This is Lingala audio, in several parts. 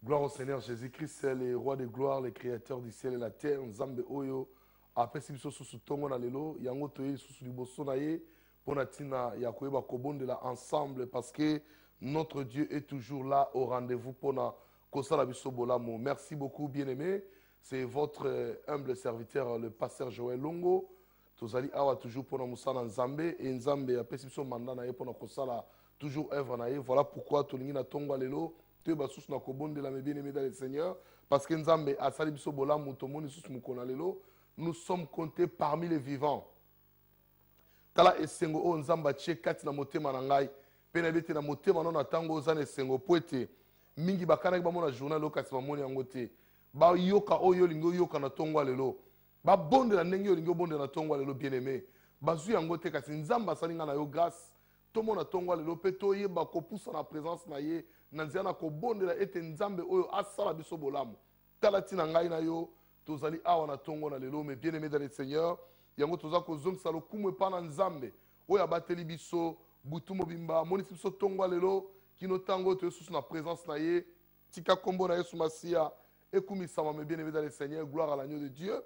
Gloire au Seigneur Jésus-Christ, c'est le roi de gloire, le créateur du ciel et la terre. Nzambe oyo apesi biso susu tongo na lelo yango toye susu liboso na ye pona tina ya koyeba kobondela ensemble parce que notre Dieu est toujours là au rendez-vous pona kosala biso bolamo. Merci beaucoup bien-aimé. C'est votre humble serviteur le pasteur Joël Longo. Tozali awa toujours pona musala Nzambe et Nzambe apesi biso mandat na ye pona kosala toujours œuvre na ye. Voilà pourquoi tolingi na tongo lelo te basus na kobondela me bien-aimé dans le Seigneur parce que Nzambe asali biso bolamo tomoni susu mukona lelo. Nous sommes comptés parmi les vivants. Tala esengo o Nzamba tche kati na motema na ngai. Pena bete na motema no na tango ozana esengo poete. Mingi bakana ba mona journal lo kasi mamoni yango te. Ba yoka oyo lingo yoka na tongo lelo. Ba bonde na ndenge yo lingo bonde na tongo lelo bien-aimé. Bazu yango te kasi Nzamba salinga na yo grâce. Tomo na tongo lelo pe to yeba ko poussa na présence na ye na nzia na ko bonde la ete Nzambe oyo asala biso bolamu. Tala tina ngai na yo. Tozali awa na tongo na lelo mais bien aimé dans le Seigneur yango toza ko zongisa lokumu epa na Nzambe oyo abateli biso butu mobimba monisi biso tongo lelo kino tango to yesusu na présence na ye tika kombo na Yesu Masia ekumisama mais bien aimé dans le Seigneur gloire à l'agneau de Dieu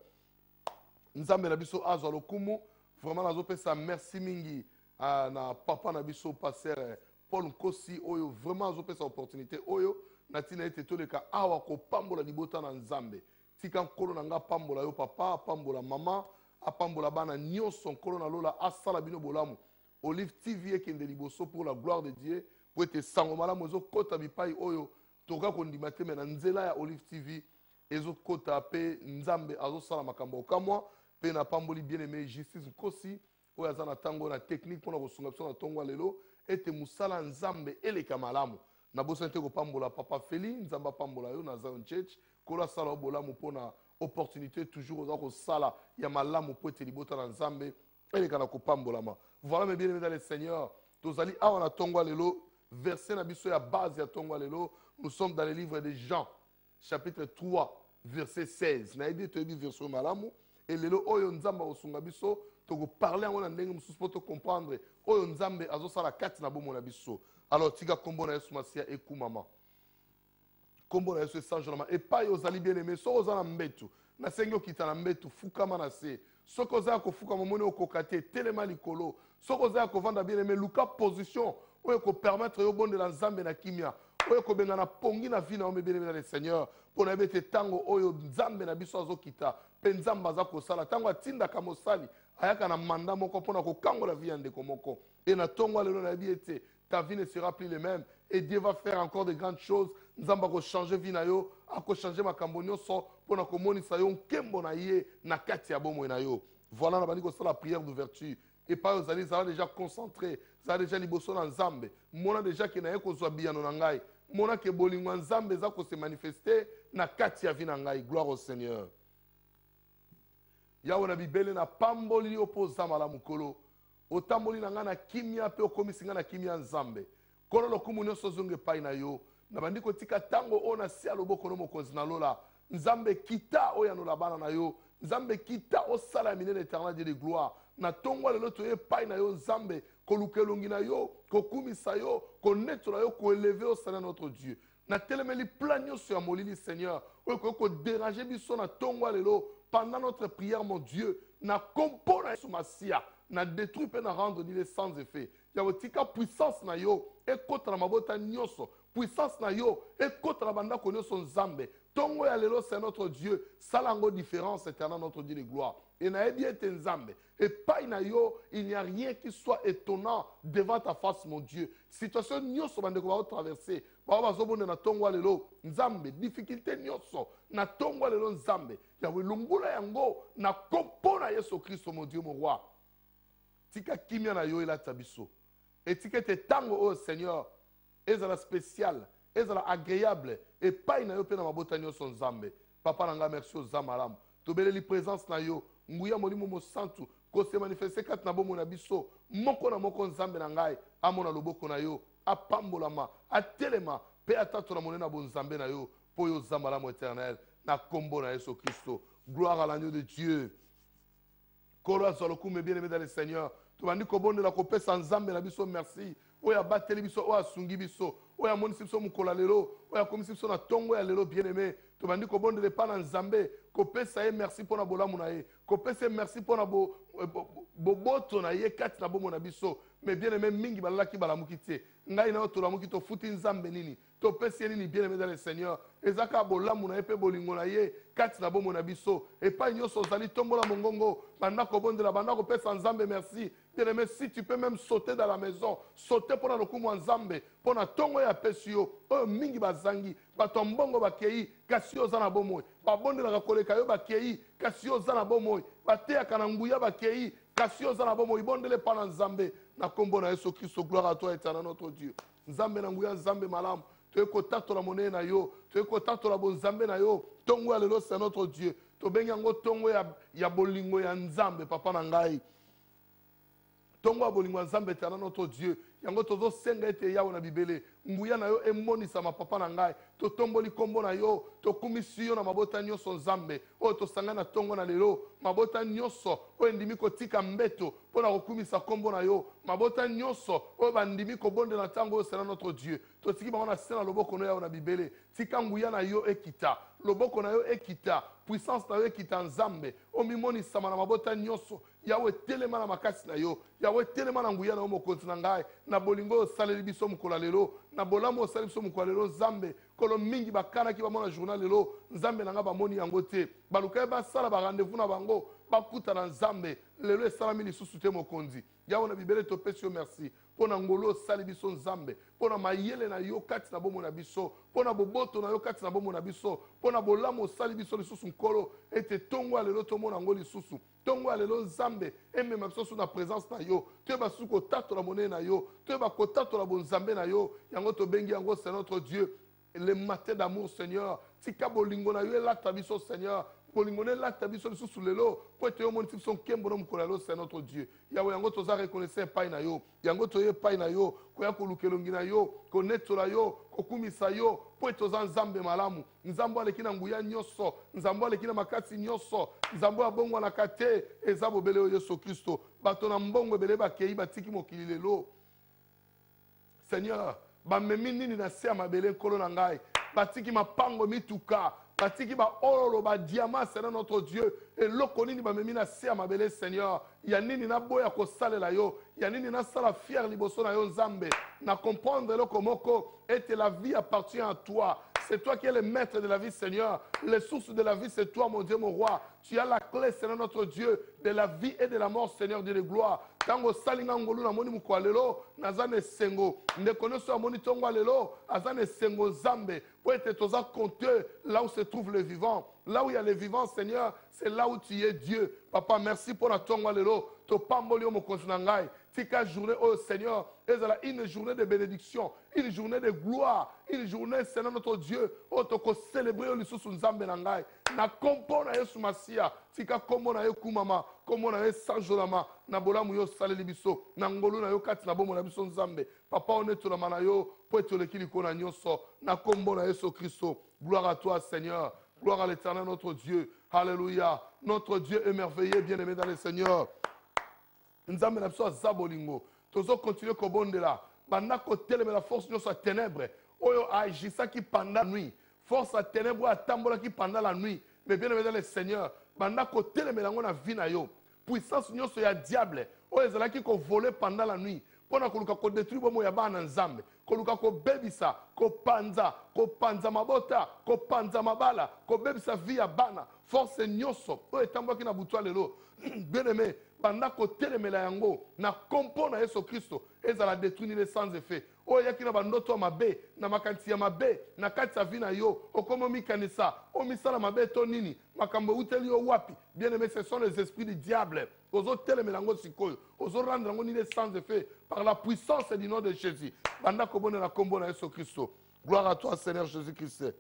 Nzambe na biso azwa lokumu vraiment nazo pesa merci mingi na papa na biso pasteur Paul Nkosi oyo vraiment azo pesa opportunité oyo na tina ete toleka awa ko pambola libota na Nzambe tika nkolo na nga pambola yo papa pambola mama apambola bana nyonso nkolo na lola asala bino bolamu Olive TV ekende liboso pour la gloire de Dieu pour ete sango malamu ezokota bipai oyo toka kondima te me na nzela ya Olive TV ezokota pe Nzambe azosala makambo okamwa pe na pamboli bien aimé Justice Nkosi oyo aza na tango na technique mpona kosunga biso na tongo lelo ete musala Nzambe eleka malamu na bosa te kopambola papa Feli Nzamba pambola yo na Zion Church kola sala bolamu pona opportunité toujours oza ko sala ya malamu po ete libota na Nzambe eleka na kopambolama. Voilà mes bien-aimés dans le Seigneur tozali awa na tongo lelo verset na biso ya base ya tongo lelo nous sommes dans le livre de Jean chapitre 3 verset 16 na yebi to yebi verset malamu et lelo oyo Nzamba osunga biso toko parler yango na ndenge mususu po to comprendre oyo Nzambe azosala kati na bomo na biso. Alors tika kombo na Yesu Masia ekumama kombo na Yesu esanjolama epai ozali bien aimé soko oza na mbetu na sengi okita na mbetu fukama na se soko oza ya kofukama moni okoka te telema likolo soko oza ya kovanda bien aimé luka position oyo kopermettre yo bondela Nzambe na kimia oyo kobenga na pongi na vie na yo bien aimé dans le Seigneur mpona yeba ete ntango oyo Nzambe na biso azokita mpe Nzambe aza kosala ntango atindaka mosali ayaka na manda moko mpona kokangola vie ya ndeko moko e na ntongo lelo nayebi ete ta vie ne sera plus le même et Dieu va faire encore de grandes choses. Nzamba ko changer vie na yo, ako changer makambo nyonso pona ko monisa yo nkembo na ye na kati ya bomo na yo. Voilà na bandi ko sala prière d'ouverture et pas aux allez ça déjà concentré, ça déjà liboso na Nzambe. Mona déjà ke na ye ko zwa biyano na ngai. Mona ke bolingo Nzambe za ko se manifester na kati ya vie na ngai. Gloire au Seigneur. Yawe na bibele na pamboli opoza mala mukolo. Otamboli na nga na kimia pe okomisi nga na kimia Nzambe kono lokumu nyonso zonge pai na yo na bandi kotika tango ona si aloboko no mokonzi na lola Nzambe kita oya no labana na yo Nzambe kita osala minene éternel Dieu de gloire na tongo lelo to ye pai na yo Nzambe kolukelongi na yo kokumisa yo konetola yo ko élever au Seigneur notre Dieu na telemeli plan nyonso ya molili Seigneur oyo ko déranger biso na tongo lelo pendant notre prière mon Dieu na kompo na Yesu Masia na détruit pe na rendre ni les sans effet ya otika puissance na yo ekota na mabota nyonso puissance na yo ekota na banda ko nyonso Nzambe tongo ya lelo c'est notre Dieu salango différence éternelle notre Dieu de gloire et na ebi ete Nzambe et pas na yo il n'y a rien qui soit étonnant devant ta face mon Dieu situation nyonso bande ko ba traverser ba bazobonde na tongo lelo Nzambe difficulté nyonso na tongo lelo Nzambe ya welungula yango na kompo na Yesu Christ mon Dieu mon roi tika kimia na yo elata biso etikete tango au Seigneur ezala spécial ezala agréable et pas na yo pe na mabota nyonso Nzambe papa nanga merci aux amaram tobeleli présence na yo nguya molimo mo santu ko se manifester kat na bomo na biso moko na moko Nzambe na ngai amona loboko na yo apambolama atelema pe atato na monena bo Nzambe na yo po yo zamalamu éternel na kombo na Yesu Christo gloire à l'agneau de Dieu. Kolo azalokume bien aimé dans le Seigneur. Tu m'as dit que bon de la copie sans Nzambe na biso merci. oyo abateli biso oyo asungi biso oyo amonisi biso mokolo lelo oyo akomisi biso na ntongo ya lelo bien aimé tobandi kobondela epai na nzambe kopesa ye merci mpo na bolamu na ye kopesa ye merci mpo na boboto na ye kati na bomoi na biso mais bien aimé mingi balalaki balamuki te ngai na yo tolamuki tofuti nzambe nini topesi ye nini bien aimé dans le Seigneur ezaka bolamu na ye mpe bolingo na ye kati na bomoi na biso epai nyonso ozali tombola mongongo banda kobondela banda kopesa nzambe merci bien aimé si tu peux même sauter dans la maison sauter mpona lokumu ya nzambe mpona ntongo oyo apesi yo oyo mingi bazangi bato ya mbongo bakei kasi yo oza na bomoi babondelaka koleka yo bakei kasi yo oza na bomoi bateyaka na nguya bakei kasi yo oza na bomoi bondele mpa na nzambe na kombo na yesu kristo gloire à toi éternel notre Dieu nzambe na nguya nzambe malamu toye kotatola monene na yo toye kotatola bonzambe na yo ntongo ya lelo c'est notre Dieu tobengi yango ntongo ya bolingo ya nzambe papa na ngai ntongo ya bolingo ya nzambe éternel notre Dieu yango tozosenga ete yawe na bibele nguya na yo emonisama papa na ngai totomboli kombo na yo tokumisi yo na mabota nyonso nzambe oyo tosanga na ntongo na lelo mabota nyonso oyo endimi kotika mbeto mpo na kokumisa kombo na yo mabota nyonso oyo bandimi kobondela ntango oyo sena notre Dieu totiki bango na se na loboko na yawe na bibele tika nguya na yo ekita loboko na yo ekita puissance na yo ekita nzambe omimonisama na mabota nyonso yawe telema na makasi na yo yawe telema na nguya na yo mokonzi na ngai na bolingo oyo osaleli biso mokolo lelo na bolamu osali biso mokolo lelo nzambe kolo mingi bakanaki bamona journal lelo nzambe na nga bamoni yango te baluka ye basala barendez-vous na bango bakuta na nzambe lelo esalami lisusu te mokonzi yawe na bibele topesi yo merci mpo na ngolo osali biso nzambe mpo na mayele na yo kati na bomoi na biso mpo na boboto na yo kati na bomoi na biso mpo na bolamu osali biso lisusu nkolo ete ntongo ya lelo tomona yango lisusu ntongo ya lelo nzambe emema biso su na présence na yo toyeba su kotatola monene na yo toyeba kotatola bonzambe na yo yango tobengi yango c'est notre Dieu le matin d'amour Seigneur tika bolingo na yo elata biso Seigneur bolingo na elata biso lisusu lelo po ete yo monisi biso nkembo na mokolo lelo c'est notre Dieu yawe yango toza reconnaissant epai na yo yango toye epai na yo koya koluka elongi na yo konetola yo kokumisa yo po ete oza nzambe malamu nzambe aleki na nguya nyonso nzambe aleki na makasi nyonso nzambe abongwanaka te eza bobele oyo yesu kristo bato na mbongo ebele bakei batiki mokili lelo Seigneur bamemi nini na se ya mabele nkolo na ngai batiki mapango mituka batiki baololo badiama Seigneur notre Dieu eloko nini bamemi na se ya mabele Seigneur ya nini naboya kosalela yo ya nini nasala fier liboso na yo nzambe na comprendre eloko moko ete la vie appartient à toi. C'est toi qui es le maître de la vie, Seigneur. Les sources de la vie, c'est toi, mon Dieu, mon roi. Tu as la clé, Seigneur, notre Dieu, de la vie et de la mort, Seigneur, Dieu de gloire. Tango salinga ngolu na moni mukwalelo nazane sengo ndekone so moni tongo lelo azane sengo zambe pour être toza compteur là où se trouve le vivant là où il y a le vivant Seigneur c'est là où tu es Dieu papa merci pour la tongo lelo to pamboli mo konsunangai tika journée oh Seigneur ezala une journée de bénédiction une journée de gloire une journée Seigneur notre Dieu oh to ko célébrer lisusu nzambe na ngai na kompo na Yesu Masia tika kombo na yo kumama kombo na yo sanjolama na bolamu yo saleli biso na ngolu na yo kati na bomo na biso nzambe papa onetolama na yo po etoleki likolo na nyonso na kombo na Yesu Kristo gloire à toi Seigneur gloire à l'Éternel notre Dieu alléluia notre Dieu est merveilleux bien-aimé dans le Seigneur nzambe na biso aza bolingo tozo continuer kobondela banda kotelemela force nyonso ya ténèbres oyo agisaki pendant la nuit force à ténèbres atambolaki pendant la nuit mais bien-aimé dans le Seigneur banda kotelemela ngo na vie na yo puissance nyonso ya diable oyo ezalaki kovoler pendant la nuit pona koluka kodétruire bomo ya bana nzambe koluka kobebisa kopanza mabota kopanza mabala kobebisa vie ya bana force nyonso oyo etambwaki na butu lelo bien-aimé banda kotelemela yango na kompo na Yesu Kristo ezala détruire sans effet oyo yaki na bandoto ya mabe na makanisi ya mabe na kati ya vie na yo okoma omikanisa omisala mabe to nini makambo euteli yo wapi bien-aimé ce sont les esprits du diable ozotelemela yango sikoyo ozorendre yango nini sans effet par la puissance du nom de Jésus banda kobonela kombo na Yesu Kristo gloire à toi Seigneur Jésus-Christ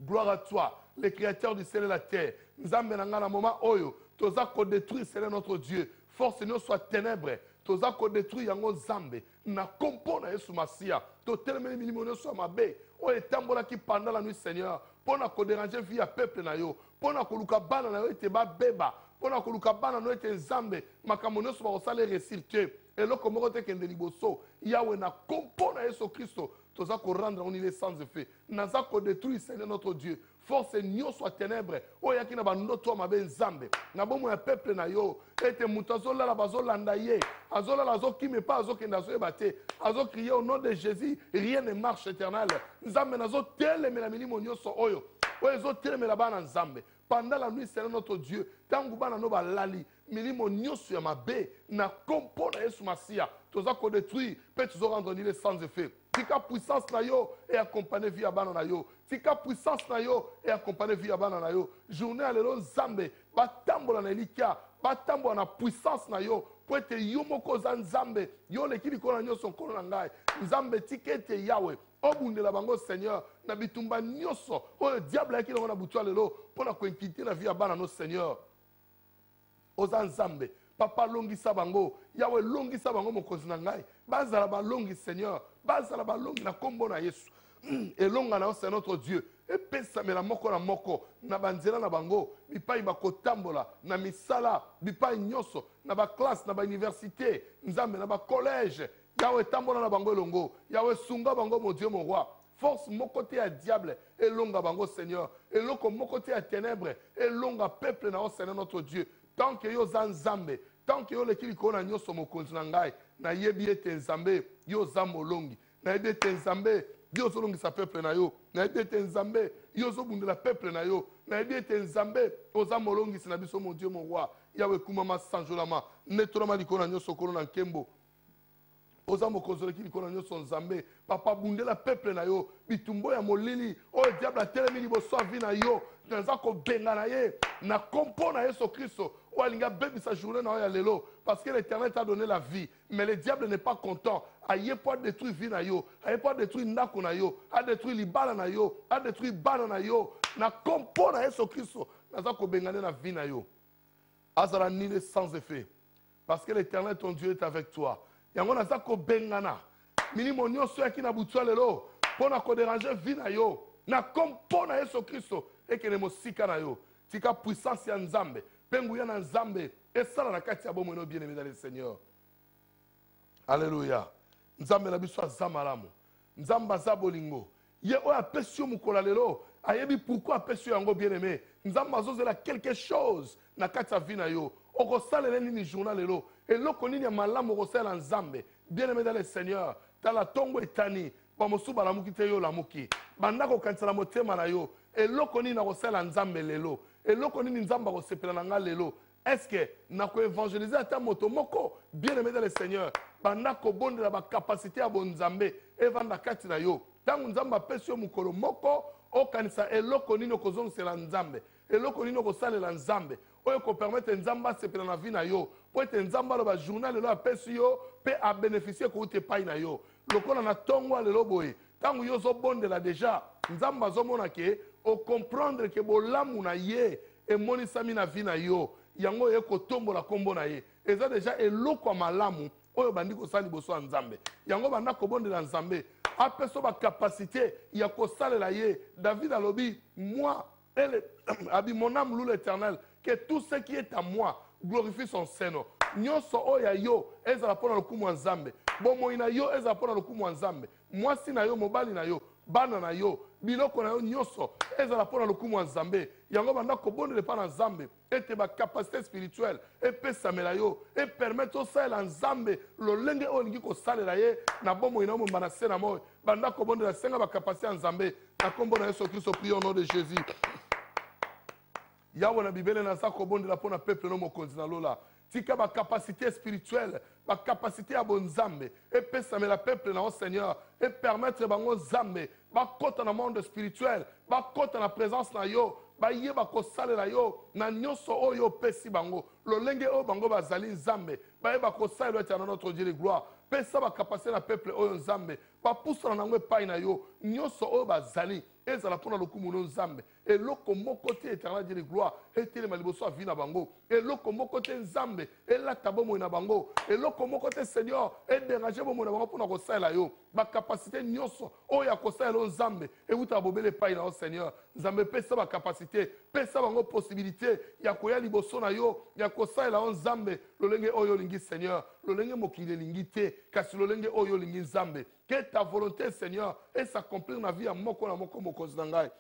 gloire à toi le créateur du ciel et la terre nzambe na nga na moment oyo toza ko détruire Seigneur notre Dieu force nous soit ténèbres toza ko détruire yango nzambe na kompo na Yesu Masia to telemeli milimo no so mabe o etambola ki pendant la nuit Seigneur pona ko déranger vie ya peuple na yo pona ko luka bana na yo ete ba beba pona ko luka bana no ete nzambe makambo no so ba osale réussir te eloko moko te kende liboso yawe na kompo na yesu kristo toza korendre on ile sans effet naza kodétruire Seigneur notre Dieu force nyonso ya ténèbre oyo yaki na bandoto ya mabe nzambe na bomoi ya peuple na yo ete moto azolala bazolanda ye azolala azokime mpe azokende azoyeba te azokrie au nom de Jésus rien ne marche éternel nzambe nazotelemela milimo nyonso oyo oyo ezotelemela bana nzambe pendant la nuit Seigneur notre Dieu tangu bana no balali milimo nyonso ya mabe na kompo na yesu masiya toza kodétruire mpe tozorendre nile sans effet tika puissance na yo et accompagner via bana na yo tika puissance na yo et accompagner via bana na yo journée ya lelo nzambe batambola na elikia batambola na puissance na yo po ete yo moko oza nzambe yo leki likolo na nyonso nkolo na ngai nzambe tika ete yawe obundela bango Seigneur na bitumba nyonso oyo diable ayaki nango na butu ya lelo mpo na koinkite na vie ya bana no Seigneur oza nzambe papa longisa bango yawe longisa bango mokonzi na ngai bazala balongi Seigneur bazala balongi na kombo na Yesu elonga na yo c'est notre Dieu epesamela moko na moko na banzela na bango bipai bakotambola na misala bipai nyonso na baklasse na bauniversité nzambe na bacollège yawe tambola na bango elongo yawe sunga bango mon Dieu mon roi force moko te ya diable elonga bango Seigneur eloko moko te ya ténèbre elonga peuple na yo Seigneur notre Dieu tant que yo za nzambe tant que yo leki likolo na nyonso mokonzi na ngai nayebi ete nzambe yo za molongi nayebi ete nzambe yo ozolongisa peuple na yo nayebi ete nzambe yo ozobundela peuple na yo nayebi ete nzambe oza molongisi na biso mon Dieu mon roi yawe ekumama sanjolama netolama likolo na nyonso kolo na nkembo oza mokonzi oleki likolo na nyonso nzambe papa bundela peuple na yo bitumbo ya molili oyo diable atelemi liboso ya vi na yo naza kobenga na ye na kompo na yesu kristo oyo alingi abebisa journée na oyo ya lelo parce que l'éternel t'a donné la vie mais le diable n'est pas content aye po adétruire vie na yo aye po adétruire ndako na yo adétruire libala na yo adétruire bana na yo na kompo na yesu kristo naza kobenga nde na vie na yo azala nini sans effet parce que l'éternel ton Dieu est avec toi yango naza kobengana milimo nyonso yaki na butu ya lelo mpo na kodéranger vie na yo na kompo na yesu kristo ekende mosika na yo tika puissance ya nzambe mpe nguya na nzambe esala na kati ya bomoi no bien aimé dans le Seigneur alleluya nzambe na biso aza malamu nzambe aza bolingo ye oyo apesi yo mokolo ya lelo ayebi pourquoi apesi yo yango bien aimé nzambe azozela quelque chose na kati ya vie na yo okosalela nini journal lelo eloko nini ya malamu okosalela nzambe bien aimé dans le Seigneur tala ntongo etani bamosusu balamuki te yo olamuki banda kokanisela motema na yo eloko nini nakosalela nzambe lelo eloko nini nzambe akosepela na nga lelo est-ce que nakoévangéliser ata moto moko bien aimé dans le Seigneur banda kobondela bakapasité ya bonzambe evanda kati na yo ntango nzambe apesi yo mokolo moko okanisa eloko nini okozongisela nzambe eloko nini okosalela nzambe oyo ekopermettre nzambe asepela na vie na yo po ete nzambe aloba journal lelo apesi yo mpe abénéficie kouta epai na yo lokola na ntongo ya lelo boye ntango yo ozobondela deja nzambe azomona ke okomprendre ke bolamu na ye emonisami na vie na yo yango oyo ekotombola nkombo na ye eza deja eloko ya malamu oyo bandi kosala liboso ya nzambe yango banda kobondela nzambe apesa bakapasité ya kosalela ye David alobi moi abi mon âme loue l'Éternel que tout ce qui est à moi glorifie son Seigneur nyonso oyo ya yo ezala mpona lokumu ya nzambe bomoi na yo ezala mpona lokumu ya nzambe mwasi na yo mobali na yo bana na yo biloko na yo nyonso ezala mpona lokumu ya nzambe yango banda kobondela epai na nzambe ete bakapasité spirituelle epesamela yo epermete osalela nzambe lolenge oyo olingi kosalela ye na bomoi na yo momba na se na moi banda kobondela senga bakapasité ya nzambe na nkombo na yesu kristo prie au nom de Jésus yawe na bibele naza kobondela mpo na peuple no mokonzi na lola tika bakapasité spirituelle bakapasité ya bonzambe epesamela peuple na yo Seigneur epermettre bango nzambe bakota na monde spirituel bakota na présence na yo bayeba kosalela yo na nyonso oyo opesi bango lolenge oyo bango bazali nzambe bayeba kosalela ete na notre Dieu de gloire pesa bakapasité na peuple oyo nzambe bapusana nango epai na yo nyonso oyo bazali ezala mpona lokumu no nzambe eloko moko te éternel Dieu de gloire etelema liboso ya vi na bango eloko moko te nzambe elata bomoi na bango eloko moko te seigneur edérange bomoi na bango mpona kosalela yo bakapasité nyonso oyo ya kosalela yo nzambe ewuta bobele epai na yo seigneur nzambe pesa bakapasité pesa bango possibilité ya koya liboso na yo ya kosalela yo nzambe lolenge oyo olingi seigneur lolenge mokili elingi te kasi lolenge oyo olingi nzambe que ta volonté seigneur et s'accomplir na vie ya moko na moko mokonzi na ngai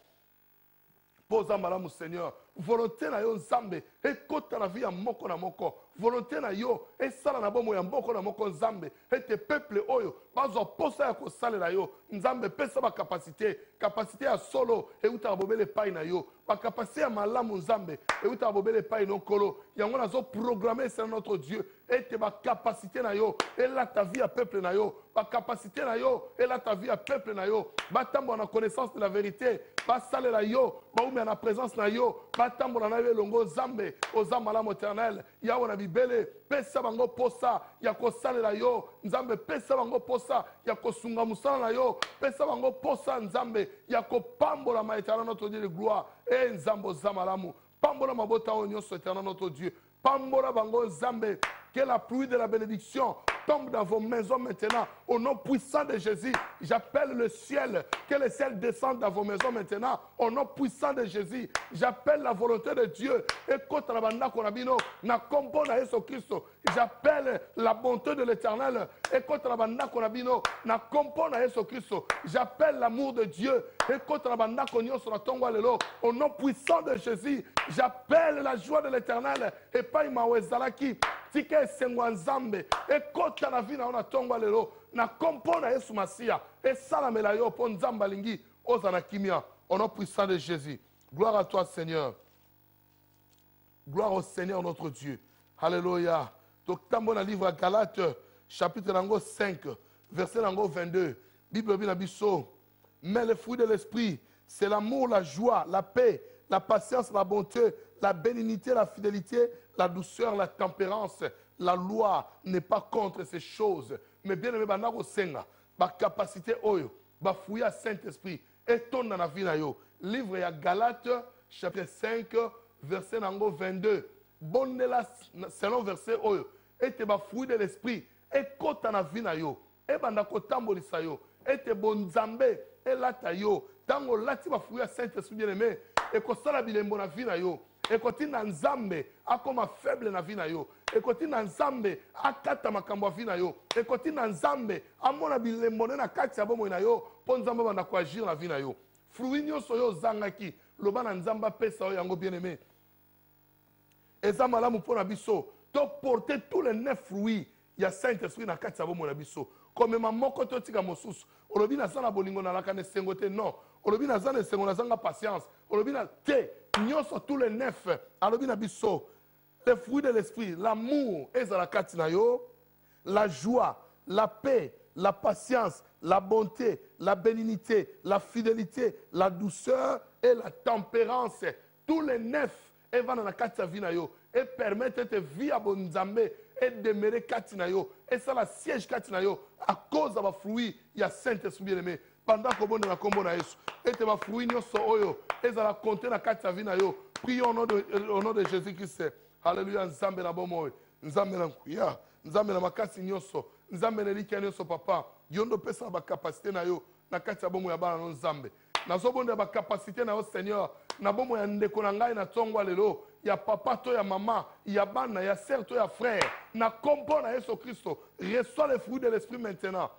poza malamu seigneur volonté na yo nzambe ekota na vie ya moko na moko volonté na yo esala na bomoi ya moko na moko nzambe ete peuple oyo bazwa posa ya kosalela yo nzambe pesa bakapasité kapasité ya solo eutaka bobele epai na yo bakapasité ya malamu nzambe eutaka bobele epai na nkolo yango nazoprogramme esala notre dieu ete bakapasité na yo elata vie ya peuple na yo bakapasité na yo elata vie ya peuple na yo batambola na connaissance de la vérité basalela yo baumia na présence na yo batambola na yo elongo nzambe oza malamu éternel yawe na bibele pesa bango posa ya kosalela yo nzambe pesa bango posa ya kosunga mosala na yo pesa bango posa nzambe ya kopambolama éternel notre dieu de gloire e nzambe oza malamu pambola mabota oyo nyonso éternel notre dieu pambola bango nzambe que la pluie de la bénédiction tombe dans vos maisons maintenant. Au nom puissant de Jésus, j'appelle le ciel, que le ciel descende dans vos maisons maintenant. Au nom puissant de Jésus, j'appelle la volonté de Dieu. Et contre la banda konabino, na kombo na Yesu Christo, j'appelle la bonté de l'Éternel. Et contre la banda konabino, na kombo na Yesu Christo, j'appelle l'amour de Dieu. Et contre la banda konyo sur la tongwa lelo, au nom puissant de Jésus, j'appelle la joie de l'Éternel. Et pas imawezalaki. Tike esengwa nzambe ekota na vi na yo na ntongo lelo na kompo na Yesu Masiya esalamela yo mpo nzambe alingi oza na kimia au nom puissant de Jésus. Gloire à toi Seigneur, gloire au Seigneur notre Dieu. Alléluia. Tokambo na livre à Galates chapitre nango 5 verset nango 22 Bible bina biso mais le fruit de l'esprit c'est l'amour, la joie, la paix, la patience, la bonté, la bénignité, la fidélité, la douceur, la tempérance. La loi n'est pas contre ces choses. Mais bien aimé, banako senga, ba capacité oyo, ba fouya Saint-Esprit, et ton na vie na yo. Livre ya Galates, chapitre 5, verset nango 22. Bonnela selon verset oyo, et te ba fouille de l'esprit, et kota na vie na yo. Et bandako tambolisa yo, et te bonzambe, et lata yo. Tango lati ba fouya Saint-Esprit bien aimé, et kosala bilembo na vie na yo. Ekoti na nzambe akoma faible na vie na yo ekoti na nzambe akata makambo ya vie na yo ekoti na nzambe amona bilembo na kati ya bomoi na yo mpo nzambe banda koagir na vie na yo fruit nyonso oyo ozangaki loba na nzambe apesa oyo yango bien aimé eza malamu mpo na biso toporte tous les 9 fruits ya Saint-Esprit na kati ya bomoi na biso komema moko totika mosusu olobi naza na bolingo nalaka na esengo te non olobi naza na esengo nazanga patience olobi na te nyonso tous les 9 alobi na biso les fruits de l'esprit l'amour ezala kati na yo la joie la paix la patience la bonté la bénignité la fidélité la douceur et la tempérance tous les 9 evana na kati ya vie na yo et permettre te vie à bonzambe et demeurer kati na yo et ça la siège kati na yo à cause de la fruit il y a Saint-Esprit bien-aimé pendant que bon na kombo na Yesu et te ba fruit nyonso oyo ezala compter na kati ya vie na yo prions au nom de Jésus-Christ. Alléluia. Nzambe na bomoy nzambe na nkuya nzambe na makasi nyonso nzambe na likia nyonso papa yondo pesa ba capacité na yo na kati ya bomoy ya bana no nzambe nazobonda ba capacité na yo Seigneur na bomoy ya ndeko na ngai na tongo lelo ya papa to ya mama ya bana ya sœur to ya frère na kombo na Yesu Christo reçois les fruits de l'esprit maintenant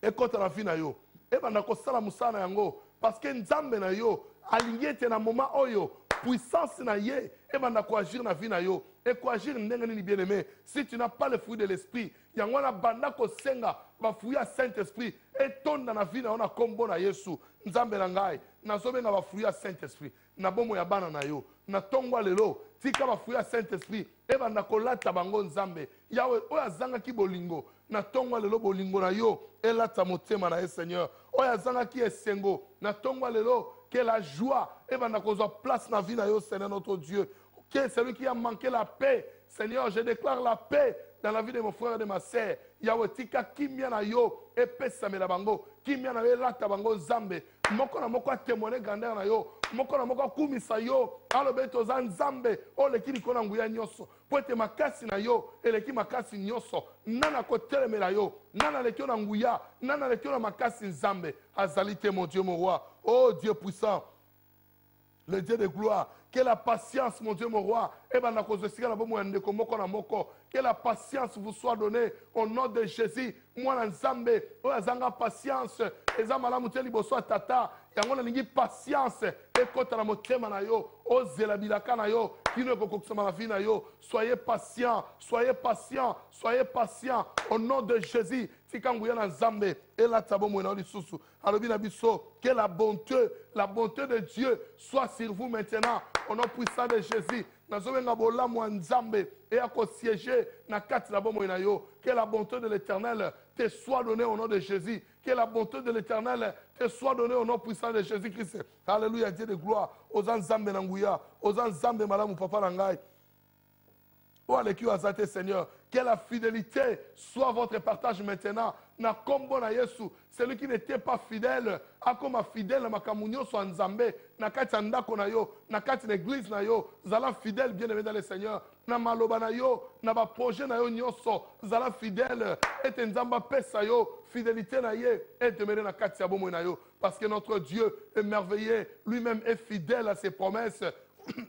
et quand la vie na yo et bana ko sala musana yango parce que nzambe na yo alingi ete na moment oyo puissance na ye et bana ko agir na vie na yo et ko agir ndenge nini bien aimé si tu n'as pas le fruit de l'esprit yango na banda ko senga ba fruit ya Saint-Esprit et tonda na vie na yo na kombo na Yesu nzambe na ngai nazobenga ba fruit ya Saint-Esprit na bomo ya bana na yo na tongwa lelo tika ba fruit ya Saint-Esprit et bana ko lata bango nzambe yawe oyo azangaki bolingo na tongwa lelo bolingo na yo elata motema na ye Seigneur oyo azangaki esengo na tongwa lelo que la joie et bana ko zo place na vie na yo Seigneur notre Dieu que celui qui a manqué la paix Seigneur je déclare la paix dans la vie de mon frère et de ma sœur. Yahweh tika kimia na yo epesamela bango, kimia na yo elata bango nzambe. Moko na moko témoigner grandeur na yo, moko na moko kumisa yo, alobe toza nzambe, oleki likolo nguya nyonso. Po ete makasi na yo, eleki makasi nyonso. Nana kotelemela yo, nana leki na nguya, nana leki na makasi nzambe. Azali te mon Dieu mon roi. Oh Dieu puissant, le Dieu de gloire, que la patience, mon Dieu, mon roi, que la patience vous soit donnée au nom de Jésus. Moi, Nzambe, la patience, et tata, patience, et soyez patient, soyez patient, soyez patient, au nom de Jésus. Que la bonté de Dieu soit sur vous maintenant, au nom puissant de Jésus. Que la bonté de l'Éternel te soit donnée au nom de Jésus. Que la bonté de l'Éternel te soit donnée au nom puissant de Jésus-Christ. Alléluia, Dieu de gloire. Aux Nzambe Nanguya, aux Nzambe Madame Papa Nangai. Oh, Seigneur, que la fidélité soit votre partage maintenant. Na kombo na Yesu, celui qui n'était pas fidèle, a comme fidèle na makamunyo so nzambe, na kati ndako na yo, na kati l'église na yo, zala fidèle bien-aimé dans le Seigneur. Na maloba na yo, na ba projet na yo nyonso, zala fidèle, et nzamba pesa yo, fidélité na ye, et demeurer na kati ya bomo na yo, parce que notre Dieu est merveilleux, lui-même est fidèle à ses promesses.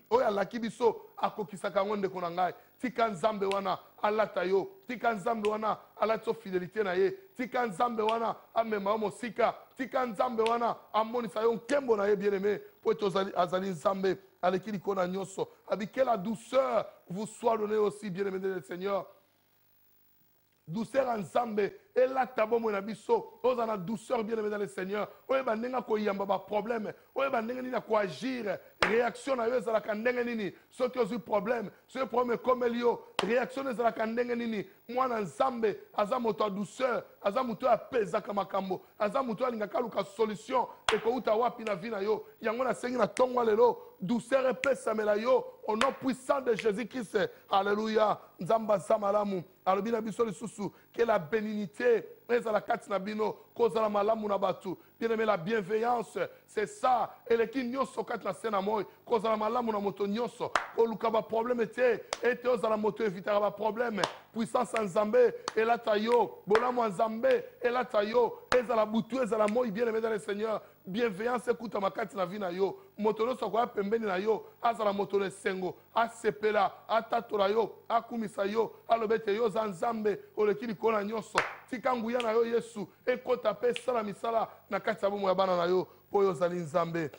Oya lakibiso akokisaka ngonde konangai. Tika nzambe wana alata yo, tika nzambe wana alato fidélité na ye, tika nzambe wana amema mosika, tika nzambe wana amonisa yo nkembo na ye bien-aimé, po azali nzambe alekili kona nyonso. Abi que la douceur vous soit donnée aussi bien-aimé de Seigneur. Douceur ensemble, et là, tabo mon abisso, aux en a douceur bien aimé dans le Seigneur. Oye bandenga ko yamba ba problème, oye bandenga ni na ko agir, réaction na yo za la kandenga nini, ceux qui ont eu problème, ceux problème comme Elio, réaction za la kandenga nini, moi na nzambe, azamoto douceur, azamoto apesa kama kambo, azamoto alinga kaluka solution, et ko uta wapi na vie na yo, yango na sengi na tongwa lelo, douceur epesa mela yo, au nom puissant de Jésus-Christ. Alléluia. Nzamba samalamu, alobina biso lisusu, que la bénignité, bien-aimé, la bienveillance, c'est ça. Et les qui nyonso kat na sena moy, cause la malamu na moto nyonso, o lukaba problème était, et aux la moto évitera ba problème, puissance en Zambé, et la tayo, bolamu en Zambé, et la tayo, et la boutou, et la moy, bien-aimé dans le Seigneur, bienveillance, écoute ma kat na vie na yo, motono sokwa pembeni na yo, azala motono sengo, a sepela, a tatora yo, a kumisa yo, a lobete yo zanzambe, o le kili kona nyonso, tikanguya na yo Yesu, et kota pe sala misala, na kati ya bomo ya bana na yo, po yo zali nzambe.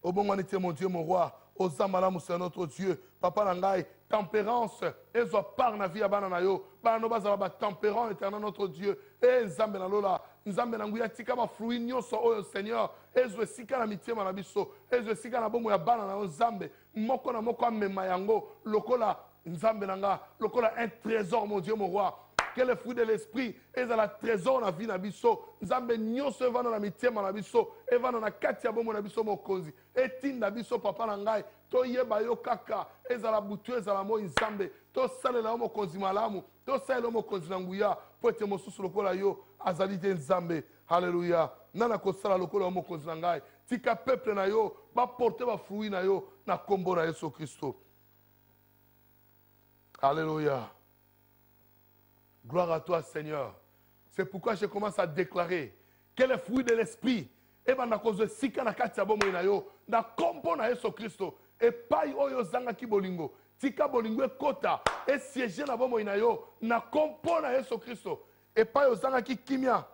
Au bon manité mon Dieu, mon roi, aux amalamu c'est notre Dieu, papa nangai, tempérance, et zo par na vie ya bana na yo, bana no bazala ba tempérant éternel notre Dieu, et nzambe na lola, nzambe na nguya tika ba fruit nyonso oyo Seigneur, et zo sika na mitiema na biso, et zo sika na bomo ya bana na yo nzambe, moko na moko amema yango, lokola nzambe nanga, lokola un trésor mon Dieu, mon roi. Que le fruit de l'esprit est dans la trésor na vie na biso. Nzambe nyonso evana na mitiema na biso, evana na kati ya bomo na biso mokonzi. Etinda biso papa na ngai, to yeba yo kaka, ezala butu ezala mo nzambe, to salela yo mokonzi malamu, to salela yo mokonzi na nguya, po ete mosusu lokola yo azali te nzambe. Alléluia. Nana kosala lokola yo mokonzi na ngai. Tika peuple na yo, ba porter ba fruit na yo na kombo na Yesu Kristo. Alléluia. Gloire à toi, Seigneur. C'est pourquoi je commence à déclarer que les fruits de l'esprit, et bien, à cause de Sika na kati ya bomo na yo, na kombo na Yesu Kristo, et pai oyo zanga ki bolingo, tika bolingo e kota, et siéger na bomo na yo, na kombo na Yesu Kristo, et pai zanga ki kimia,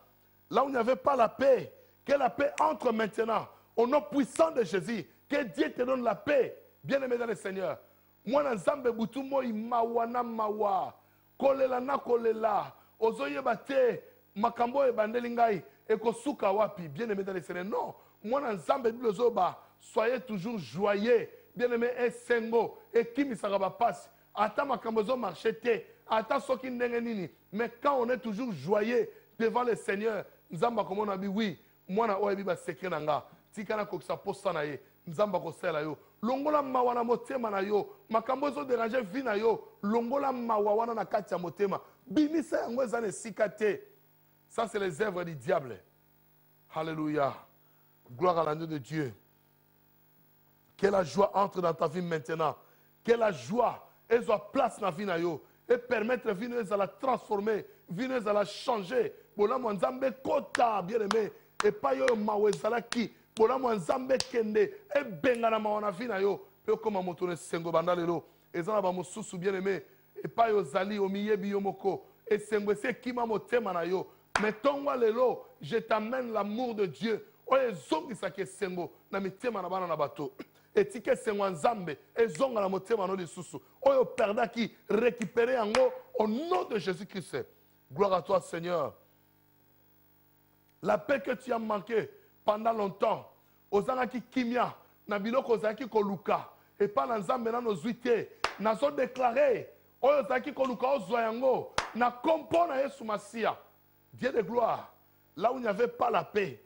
là où il n'y avait pas la paix, que la paix entre maintenant, au nom puissant de Jésus, que Dieu te donne la paix, bien-aimé dans le Seigneur. Moi, na nzambe butu moi mawana mawa. Kolela na kolela, ozoyeba te makambo ebandeli ngai ekosuka wapi, bien-aimé dans le Seigneur. Non, moi na nzambe Bible zoba, soyez toujours joyeux, bien-aimé esengo, ekimisaka ba passe. Ata makambo zo marché te, ata soki ndenge nini, mais quand on est toujours joyeux devant le Seigneur, nzamba komona bi oui, moi na oyebi ba secret nanga, tika na kokisa posta na ye, nzamba ko sela yo, longola mawa na motema na yo makambo ezo déranger vie na yo longola mawa wana na kati ya motema bimisa yango eza na esika te. Ça c'est les œuvres du diable. Alléluia. Gloire à l'agneau de Dieu. Que la joie entre dans ta vie maintenant. Que la joie ait place dans la vie na yo et permettre la vie à la transformer, vie à la changer. Bola mwanzambe kota bien aimé et pas yo mawezala ki bola mwanzambe kende et bengana mawana vie na yo pe koma moto ne sengo bandalelo ezana ba mususu bien aimé et pas yo zali o miyebi yo moko et sengo se kima motema na yo mais tongwa lelo je t'amène l'amour de Dieu o ezongi sa ke sengo na mitema na bana na bato etike sengo nzambe ezonga na motema no lisusu oyo perda ki récupérer yango au nom de Jésus-Christ. Gloire à toi Seigneur. La paix que tu as manqué pendant longtemps, ozanaki kimia, na biloko ozanaki koluka, et pas dans nzambe na nozuite, na so déclaré, oyo ozanaki koluka ozwa yango, na kompo na Yesu Masia. Dieu de gloire, là où il n'y avait pas la paix,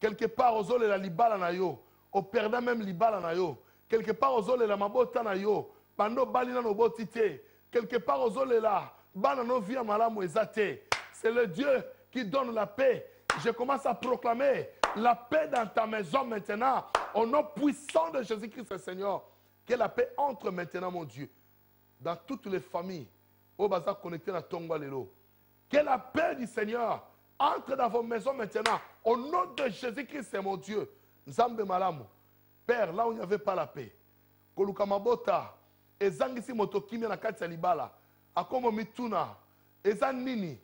quelque part ozole la libala na yo, o perda même libala na yo, quelque part ozole la mabota na yo, bando bali na no botite, quelque part ozole la bana no via malamu ezate. C'est le Dieu qui donne la paix. Je commence à proclamer la paix dans ta maison maintenant, au nom puissant de Jésus-Christ, Seigneur. Que la paix entre maintenant, mon Dieu, dans toutes les familles, au bazar connecté à Tonga Lelo. Que la paix du Seigneur entre dans vos maisons maintenant, au nom de Jésus-Christ, mon Dieu. Nzambe Malamu, Père, là où il n'y avait pas la paix, Koluka Mabota, Ezangisi Motokimi na kati ya libala, Akomo Mituna, Ezan Nini,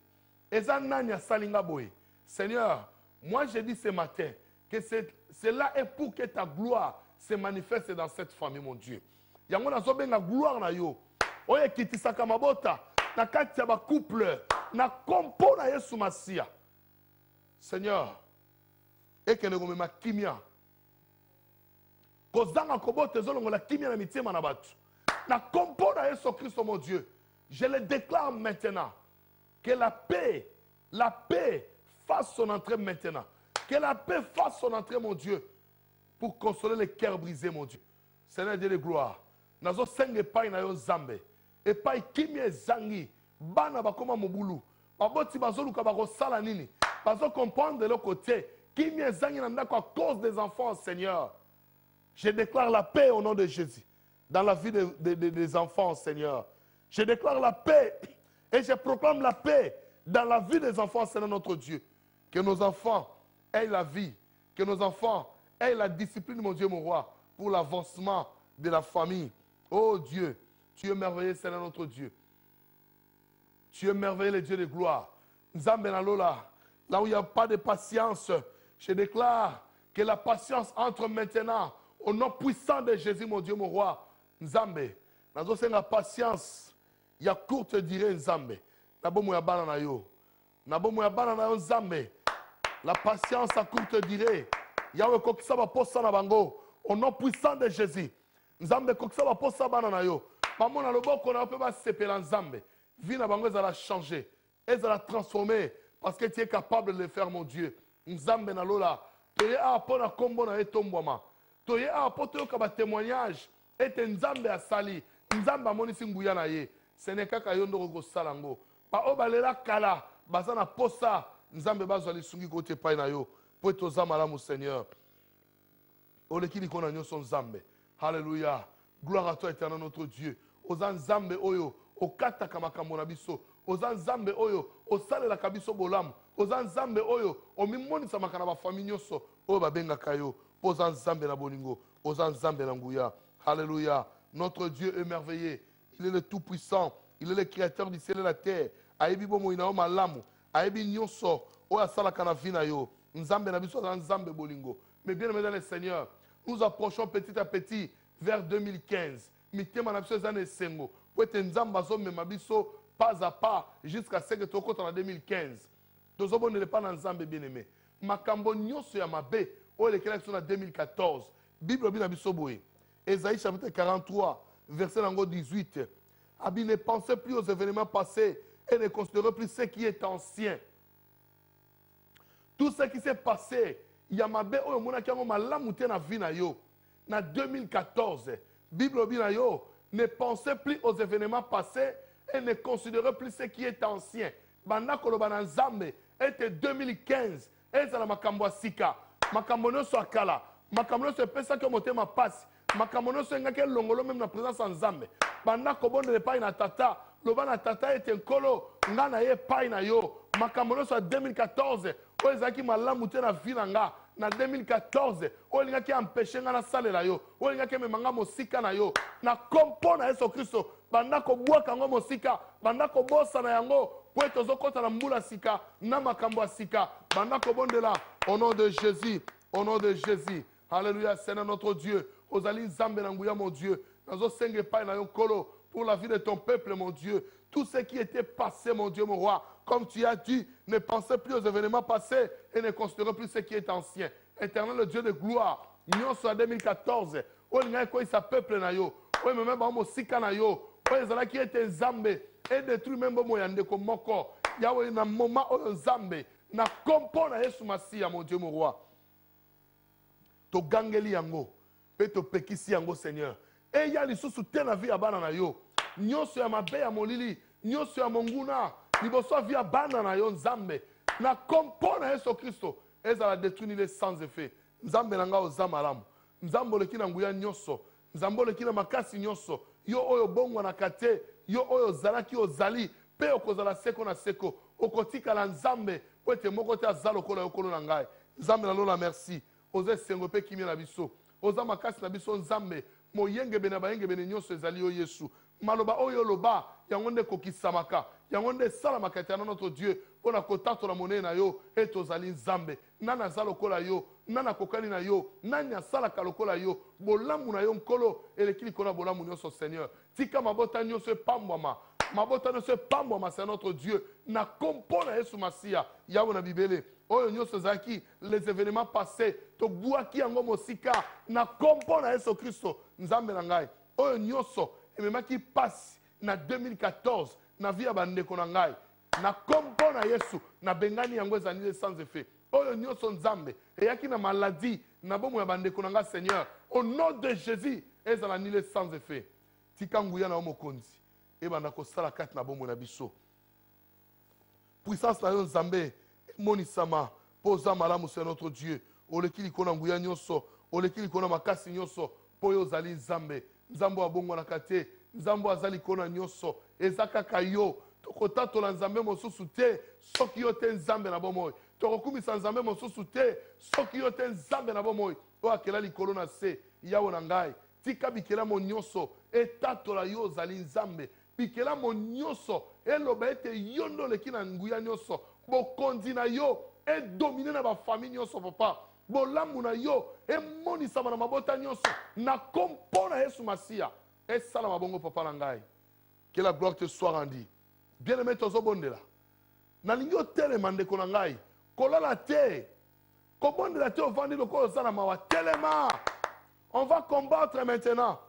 Ezan Nanya Salinga Boy. Seigneur, moi je dis ce matin que cela est pour que ta gloire se manifeste dans cette famille, mon Dieu. Yango na zobenga gloire na yo. Oye kitisaka mabota na kati ya ba couple na kompo na Yesu Masia. Seigneur, ekene gomema kimia. Kozanga kobote zolongo la kimia na mitema na batu. Na kompo na Yesu Christ, mon Dieu. Je le déclare maintenant que la paix fasse son entrée maintenant. Que la paix fasse son entrée, mon Dieu, pour consoler les cœurs brisés, mon Dieu. Seigneur Dieu de gloire. Nazo senge pai na yo zambe. Et pai kimi ezangi. Bana bakoma mobulu. Baboti bazoluka bakosala nini. Bazo comprendre de l'autre côté. Kimi ezangi na ndako à cause des enfants, Seigneur. Je déclare la paix au nom de Jésus. Dans la vie des enfants, Seigneur. Je déclare la paix. Et je proclame la paix dans la vie des enfants, Seigneur notre Dieu. Que nos enfants aient la vie, que nos enfants aient la discipline, mon Dieu, mon roi, pour l'avancement de la famille. Oh Dieu, tu es merveilleux, Seigneur notre Dieu. Tu es merveilleux, le Dieu de gloire. Nzambe na lola, là où il n'y a pas de patience, je déclare que la patience entre maintenant au nom puissant de Jésus, mon Dieu, mon roi. Nzambe, nazo senga patience, il y a courte durée, Nzambe. Nabomo ya bana na yo. Nabomo ya bana na yo, Nzambe. La patience à courte durée. Yahweh kokisa ba posa na bango. Au nom puissant de Jésus. Nzambe kokisa ba posa bana na yo. Maman na loboko na pe ba sepela Nzambe. Vie na bango ezala changer. Ezala transformer. Parce que tu es capable de le faire, mon Dieu. Nzambe na lola. Toye a pona kombo na etombwama. Toye a poto ka ba témoignage. Ete Nzambe asali. Nzambe amonisi nguya na ye. Ce n'est kaka yondo ko salango. Pa obalela kala. Bazana posa. Nzambe bazwa lisungi kote pai na yo. Po toza malamu Seigneur. Oleki likona nyonso Nzambe. Alléluia. Gloire à toi éternel notre Dieu. Oza Nzambe oyo okataka makambo na biso. Oza Nzambe oyo osalelaka biso bolamu. Oza Nzambe oyo omimonisamaka na bafamille nyonso oyo babengaka yo. Oza Nzambe na bolingo. Oza Nzambe na nguya. Alléluia. Notre Dieu est merveilleux. Il est le tout-puissant. Il est le créateur du ciel et de la terre. Ayebi bomo ina o malamu. Ayebi nyonso o asalaka na vie na yo. Nzambe na biso Nzambe bolingo. Mais bien aimé dans le Seigneur, nous approchons petit à petit vers 2015. Mitema na biso zane sengo. Pour être Nzamba zo mema biso pas à pas jusqu'à ce que tokota en 2015. Tozobo ne pas dans Nzambe bien aimé. Makambo nyonso ya mabe o lekela biso na 2014. Bible bina biso boye. Ésaïe chapitre 43 verset 18. Abi ne pensez plus aux événements passés et ne considérez plus ce qui est ancien. Tout ce qui s'est passé, il y a mabe oyo mona kiango malamu te na vie na yo. na 2014. Bible obina yo, ne pensez plus aux événements passés et ne considérez plus ce qui est ancien. Banda koloba na Nzambe était 2015. Ezala makambo ya sika. Makambo nyonso akala. Makambo nyonso epesaki motema pasi. Makambo nyonso engaki elongolo même na présence ya Nzambe. Banda kobondela epai na tata. Loba na tata ete nkolo nga na ye epai na yo. Makambo nyonso ya 2014. Oyo ezalaki malamu te na vie na nga. Na 2014, oyo elingaki empêche nga nasalela yo, oyo elingaki emema nga mosika na yo, na kompo na Yesu Kristo, banda kobwaka yango mosika, banda kobosana yango, po ete ozokota na mbula sika, na makambo ya sika, banda kobondela, au nom de Jésus, au nom de Jésus. Alléluia, Seigneur notre Dieu, ozali Nzambe na nguya mon Dieu, nazo senge epai na yo kolo, pour la vie de ton peuple mon Dieu, tout ce qui était passé mon Dieu mon roi, comme tu as dit, ne pensez plus aux événements passés et ne considérez plus ce qui est ancien. Éternel, le Dieu de gloire, nous sommes en 2014. On a quoi sa peuple na yo. On a même un sika na yo. On a qui était Nzambe et détruit même moyande comme moko. Yahweh na moment o Nzambe na kompo na Yesu Masia mon Dieu mon roi. To gangeli yango, pe to pekisi yango Seigneur. Et ya lisusu te na vie abana na yo. Nyonso ya mabe ya molili, nyonso ya monguna. Liboso via bana na yo Nzambe na kompo na Yesu Kristo ezala détruire les sans effet. Nzambe nanga ozamalamu. Nzambe leki na nguya nyonso. Nzambe leki na makasi nyonso. Yo oyo bongo na kate, yo oyo zalaki ozali, pe okozala seko na seko. Okotika la Nzambe, po ete moko te azalo kola yo kolo na ngai. Nzambe na lola merci. Oze sengo pe kimia na biso. Oza makasi na biso Nzambe. Moyenge bena bayenge bene nyonso ezali yo Yesu. Maloba oyo loba yango nde kokisamaka yango nde salamaka ete notre Dieu mpona kotatola monene na yo ete ozali Nzambe nani aza lokola yo nani akokani na yo nani asalaka lokola yo bolamu na yo nkolo eleki likolo ya bolamu nyonso Seigneur tika mabota nyonso epambwama mabota nyonso epambwama c'est notre Dieu na kompo na Yesu Masia yawe na bibele oyo nyonso ezalaki les événements passés tobwaki yango mosika na kompo na Yesu Kristo Nzambe na ngai oyo nyonso ememaki pasi na 2014 na vie ya bandeko na ngai na kompo na Yesu na bengani yango ezali sans effet oyo nyonso Nzambe eyaki na maladie na bomo ya bandeko na ngai Seigneur au nom de Jésus ezala nile sans effet tika nguya na yo mokonzi ebanda kosala kati na bomo na biso puissance na yo Nzambe emonisama mpo oza malamu c'est notre Dieu oleki likolo na nguya nyonso oleki likolo na makasi nyonso mpo oyo ozali Nzambe Nzambo abongwanaka te Nzambo aza likolo na nyonso eza kaka yo tokotatola Nzambe mosusu te soki yo te Nzambe na bomoi tokokumisa Nzambe mosusu te soki yo te Nzambe na bomoi oyo akela likolo na se yawo na ngai tika bikelamo nyonso etatola yo ozali Nzambe bikelamo nyonso eloba ete yo nde oleki na nguya nyonso bokonzi na yo edomine na bafamille nyonso papa bolamu na yo emonisama na mabota nyonso na kompo na Yesu Masia esala mabongo papa na ngai que la gloire te soit rendue bien aimé tozobondela nalingi otelema ndeko na ngai kolala te kobondela te ovandi lokola oza na mawa telema on va combattre maintenant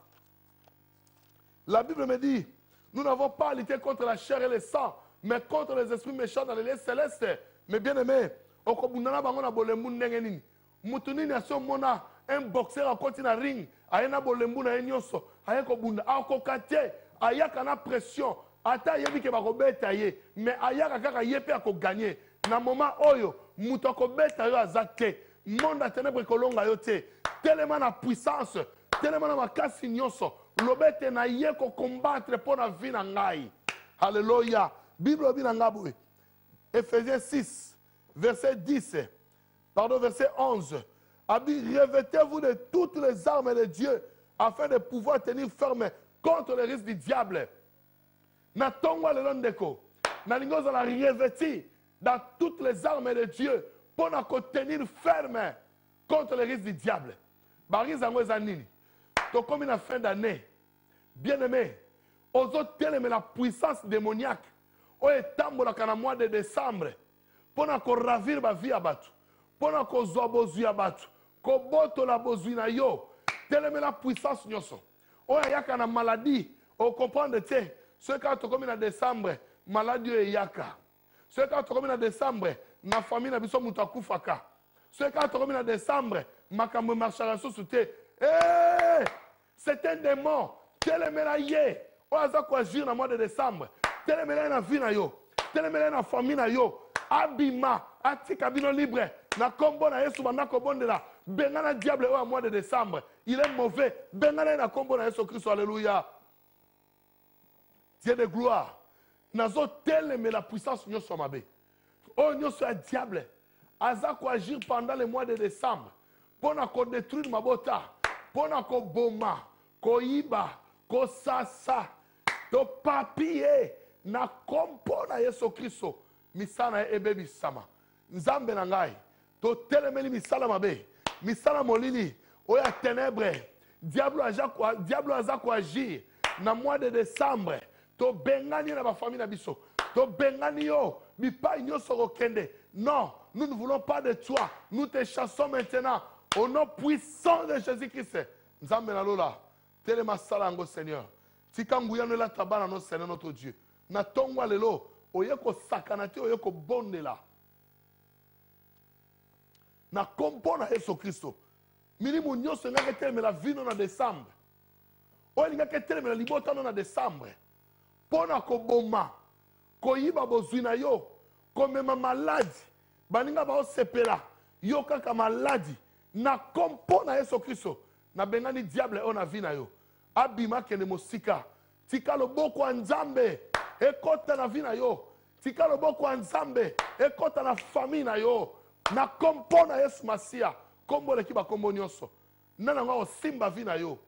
la Bible me dit nous n'avons pas à lutter contre la chair et le sang mais contre les esprits méchants dans les lieux célestes mais bien aimé okobundana bango na bolembu ndenge nini mutu nini asomona un boxeur akoti na ring aye na bolembu na ye nyonso aye kobunda akoka te ayaka na pression ata ayebi ke bakobeta ye mais ayaka kaka ye mpe akoganye na moment oyo mutu akobeta yo aza te monde ya ténèbre ekolonga yo te telema na puissance telema na makasi nyonso loba ete na ye kokombattre mpo na vie na ngai halleluya bible obi na ngai boye Ephésiens 6 verset 10 pardon, verset 11. A dit, revêtez-vous de toutes les armes de Dieu afin de pouvoir tenir ferme contre les risques du diable. Na tongwa le londeko. Na lingoza la revêtir dans toutes les armes de Dieu pour nous tenir ferme contre les risques du diable. Bariza ngoza nini. To comme une fin d'année. Bien aimé. Ozo teleme la puissance démoniaque. O etambo la kana mois de décembre. Pour nous ravir ba vie abatu. Pona kozwa bozwi ya batu kobotola bozwi na yo teleme la puissance nyonso oyo yaka na maladie o comprendre te ce ka tokomi na décembre maladie eyaka ce ka tokomi na décembre na famille na biso mutu akufaka ce ka tokomi na décembre makambo marchara susu te c'est un démon. Telemela ye. Oaza kwa agir na mois de décembre. Telemela na vie na yo. Telemela na famille na yo. Abima. Atika bino libre. Na kombo na Yesu banda kobondela. Bengana diable au mois de décembre. Il est mauvais. Bengana na kombo na Yesu Christ. Alléluia. Dieu de gloire. Nazo teleme la puissance nyoso mabe. Oh nyoso ya diable. Aza ko agir pendant le mois de décembre. Pona ko détruire mabota. Pona ko boma. Ko iba. Ko sasa. To papier. Na kompo na Yesu Christ. Misana ebe bisama. Nzambe na ngai. To telemeli misala mabe. Misala molili. Oya ténèbres. Diable aza ko agir. Na mois de décembre. To bengani na ba famille na biso. To bengani yo. Mi pa nyoso rokende. Non, nous ne voulons pas de toi. Nous te chassons maintenant. Au nom puissant de Jésus-Christ. Nzambe na lola. Telema salango Seigneur. Tika nguya no la tabana no Seigneur notre Dieu. Na tongwa lelo. Oye ko sakanati oye ko bondela. Na kompona Yesu Kristo. Milimu nyoso nga keteleme la vino na décembre. Oye nga keteleme la libota no na décembre. Pona ko boma. Ko yiba bozwina yo. Ko mema maladi. Baninga ba osepela. Yo kaka maladi. Na kompona Yesu Kristo. Na bengani diable ona vina yo. Abima kene mosika. Tika loboko wa Nzambe. Ekota na vina yo. Tika loboko wa Nzambe. Ekota na famille na yo. Na kompona Yesu Masia. Kombo leki ba kombo nyonso. Nana nga osimba vina yo.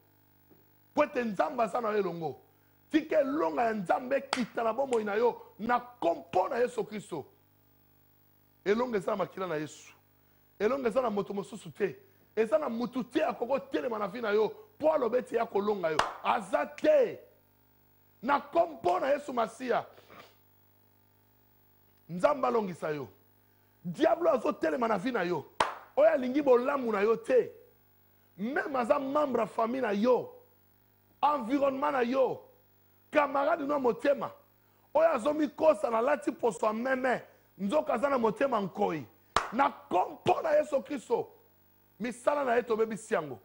Pwete Nzamba sana elongo. Tika longa ya Nzambe kita na bombo ina yo. Na kompona Yesu Kristo. Elonga sana makila na Yesu. Elonga sana moto mosusu te. Ezana mutu te akoko telema na vina yo. Po alobeti ya kolonga yo. Azate. Na kompona Yesu Masia. Nzamba longisa yo. Diablo azo telema na vina yo. Oya lingi bolamu na yo te. Même aza membre famille na yo. Environnement na yo. Camarade no motema. Oya azo mikosa na lati poso meme. Nzoka aza na motema nkoi. Na kompona Yesu Kristo. Misala na eto bebi siango.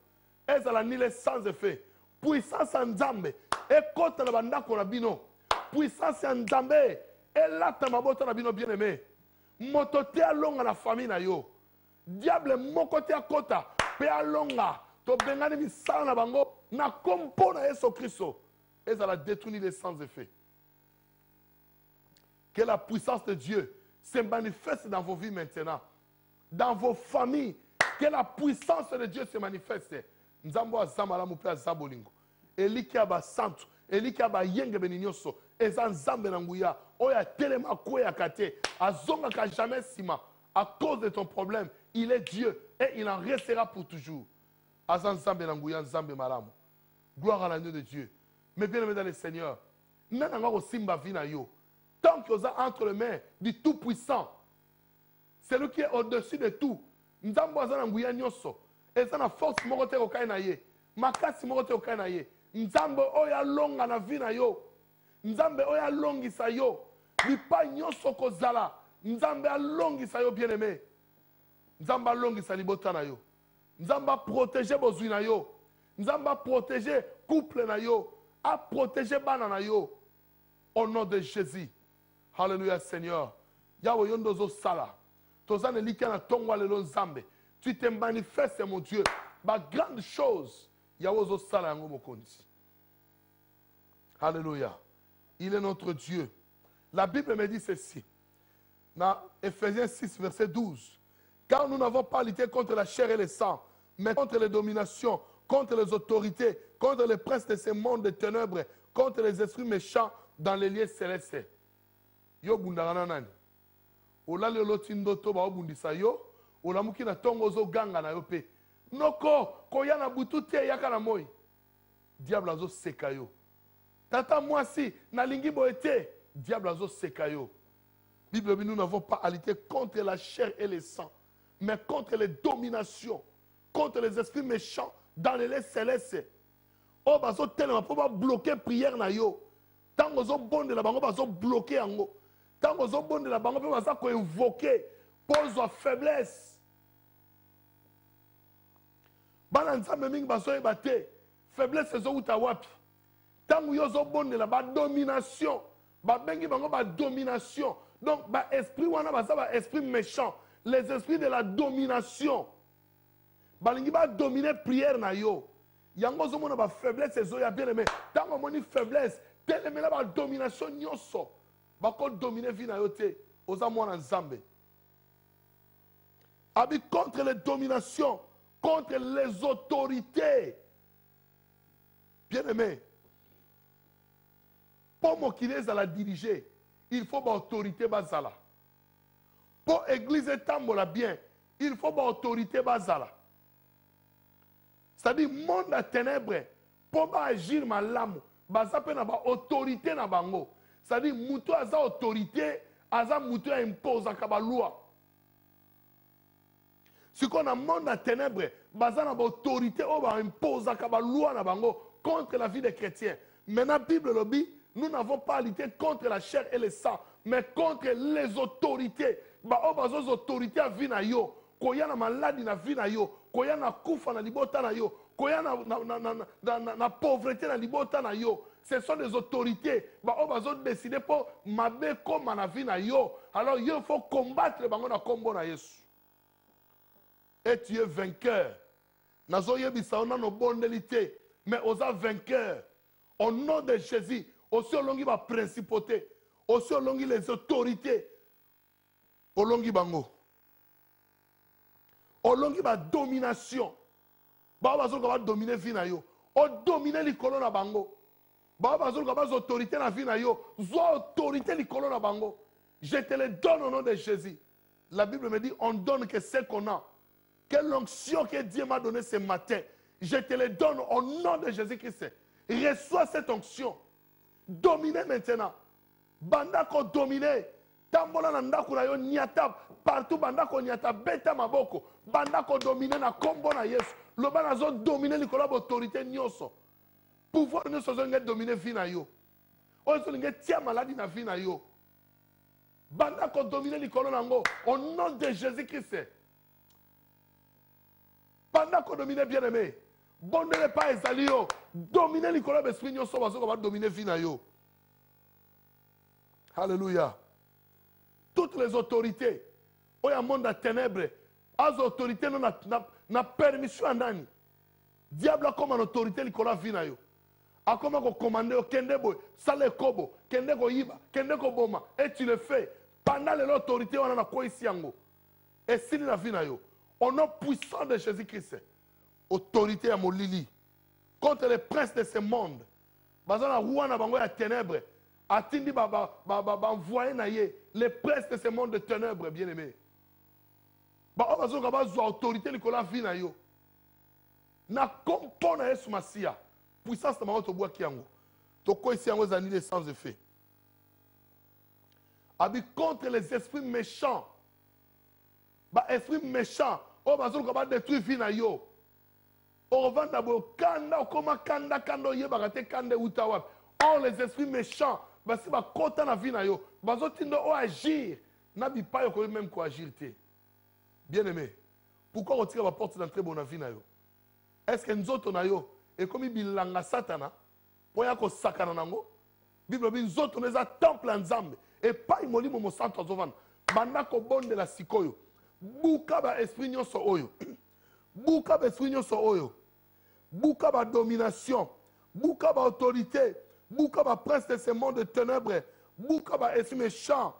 Ezala nile sans effet. Puissance en Nzambe. Ekota na bandako na bino. Puissance en Nzambe. Elata mabota na bino bien aimé. Motote alonga na famille na yo. Diable moko te akota. Pe alonga. To bengani misala na bango. Na kompona Yesu Kristo. Ezala détruire les sans effet. Que la puissance de Dieu se manifeste dans vos vies maintenant. Dans vos familles. Que la puissance de Dieu se manifeste. Nzambo azamala mupe azabolingo. Eliki aba santu. Eliki aba yenge beninyoso. Eza nzambe na nguya. Oya telema kwe akate. Azonga ka jamais sima. À cause de ton problème, il est Dieu. Et il en restera pour toujours. Azan nzambe na nguya nzambe malamu. Gloire à l'agneau de Dieu. Mais bien aimé dans le Seigneur. Nananga ko simba vina yo. Tant que vous êtes entre les mains du Tout-Puissant. C'est lui qui est au-dessus de tout. Nzambo azana nguya nyoso. Ezana force moko te kokai na ye. Makasi moko te kokai na ye. Nzambe oya longa na vina yo. Nzambe oya longisa yo. Lipa nyoso kozala. Nzambe alongisa yo bien aimé. Nzambe alongisa libota na yo. Nzambe a protéger bozwi na yo. Nzambe a protéger couple na yo. A protéger bana na yo. Au nom de Jésus. Alléluia Seigneur. Yahweh yondozo sala. Tozane likia na tongwa lelo Nzambe. Tu te manifestes, mon Dieu, par grande chose. Yahweh sala yango mokonzi. Alléluia. Il est notre Dieu. La Bible me dit ceci. Dans Ephésiens 6, verset 12. Car nous n'avons pas lutté contre la chair et le sang, mais contre les dominations, contre les autorités, contre les princes de ce monde de ténèbres, contre les esprits méchants dans les lieux célestes. Yo bundagana nani. Ola lelo tindoto ba obundisa yo. Olamuki na tongo zo ganga na yo pe. Noko koya na butu te yaka na moi. Diable azo seka yo. Tata mwasi na lingi boete. Diable azo seka yo. Bible nous n'avons pas à lutter contre la chair et le sang, mais contre les dominations, contre les esprits méchants dans les lieux célestes. Oh bazo tellement pour bloquer prière na yo. Tango zo bonde la bango bazo bloquer ango. Tango zo bonde la bango bazo ko invoquer pose à faiblesse. Bana nzambe mingi baso ebate faiblesse ezouta wapi tangu yo zobondela ba domination ba bengi bango ba domination donc ba esprit wana baza ba esprit méchant les esprits de la domination balingi ba dominer prière na yo yango zomona ba faiblesse ezoya bien aimé tango moni faiblesse telemela ba domination nyonso bako dominer vie na yo te oza mwana nzambe abi contre les dominations contre les autorités bien aimé pour mokili ezala diriger il faut ba autorité bazala pour église etambola bien il faut ba autorité bazala c'est-à-dire monde à ténèbres pour ba agir malamu baza pe na ba autorité na bango c'est-à-dire mutu aza autorité aza mutu a impose ka loi si qu'on a monde à ténèbres baza na ba autorité o ba impose ka loi na bango contre la vie des chrétiens maintenant Bible lobby nous n'avons pas lutté contre la chair et le sang mais contre les autorités ba o bazo autorités a vie na yo koya na maladie na vie na yo koya na kufa na libota na yo koya na pauvreté na libota na yo ce sont des autorités ba o bazo décider pour mabe comme na vie na yo alors il faut combattre bango na kombo na Yesu et tu es vainqueur nazo yebisa ona no bondelité mais osa vainqueur au nom de Jésus aussi olongi ba principauté aussi olongi les autorités olongi bango olongi ba domination ba bazoka ba dominer vie na yo o dominer likolo na bango ba bazoka ba autorité na vie na yo zo autorité likolo na bango je te le donne au nom de Jésus. La Bible me dit on donne que ce qu'on a. Quelle onction que Dieu m'a donné ce matin, je te le donne au nom de Jésus-Christ. Reçois cette onction. Dominez maintenant. Bandako dominer. Tambola na ndako na yo nyata partout bandako nyata beta maboko. Bandako dominer na kombo na Yesu. Loba na zo dominer likolo ba autorité nyonso. Pouvoir nyonso zo nge dominer vie na yo. O zo nge tia maladie na vie na yo. Bandako dominer likolo nango au nom de Jésus-Christ. Bandako dominer bien-aimé. Bondele pas ezali yo. Dominer likolo ba esprit nyonso ba zo ba dominer vie na yo. Alléluia. Toutes les autorités, il y a un monde de ténèbres, les autorités n'ont permission à nani. Diable a comme une autorité qui a vu na yo. A comme un commandé, kende boy, sale kobo, kende ko yiba, kende ko boma, et tu le fais. Pendant l'autorité, on a quoi ici en haut. Et si nous avons yo, au nom puissant de Jésus-Christ, autorité à mon lili, contre les princes de ce monde, bazana rouana bango ya ténèbres. Atindi envoyer les princes de ce monde de ténèbres, bien-aimés. Ba obazo ka ba zo autorité likola vie na yo. Na kompo na Yesu Masia. Puissance na mato boa kiango. To ko isi yango zani sans effet. Abi contre les esprits méchants. Ba esprit méchant, obazo ka ba détruire vie na yo. O vanda bo kanda koma kanda kando yeba te kande utawa. Or les esprits méchants basi ba kota na vie na yo bazo tindo o agir na bi pa yo ko même ko agir te bien aimé pourquoi on tire la porte d'entrée bon na vie na yo est-ce que nzoto na yo et comme bilanga satana po ya ko sakana nango bible bi nzoto neza temple nzambe et pa imolimo mo santo zovan banda ko bonde la sikoyo buka ba esprit nyonso oyo buka ba esprit nyonso oyo buka ba domination buka ba autorité Bouka ba prince de ce monde de ténèbres, Bouka ba esprit méchant,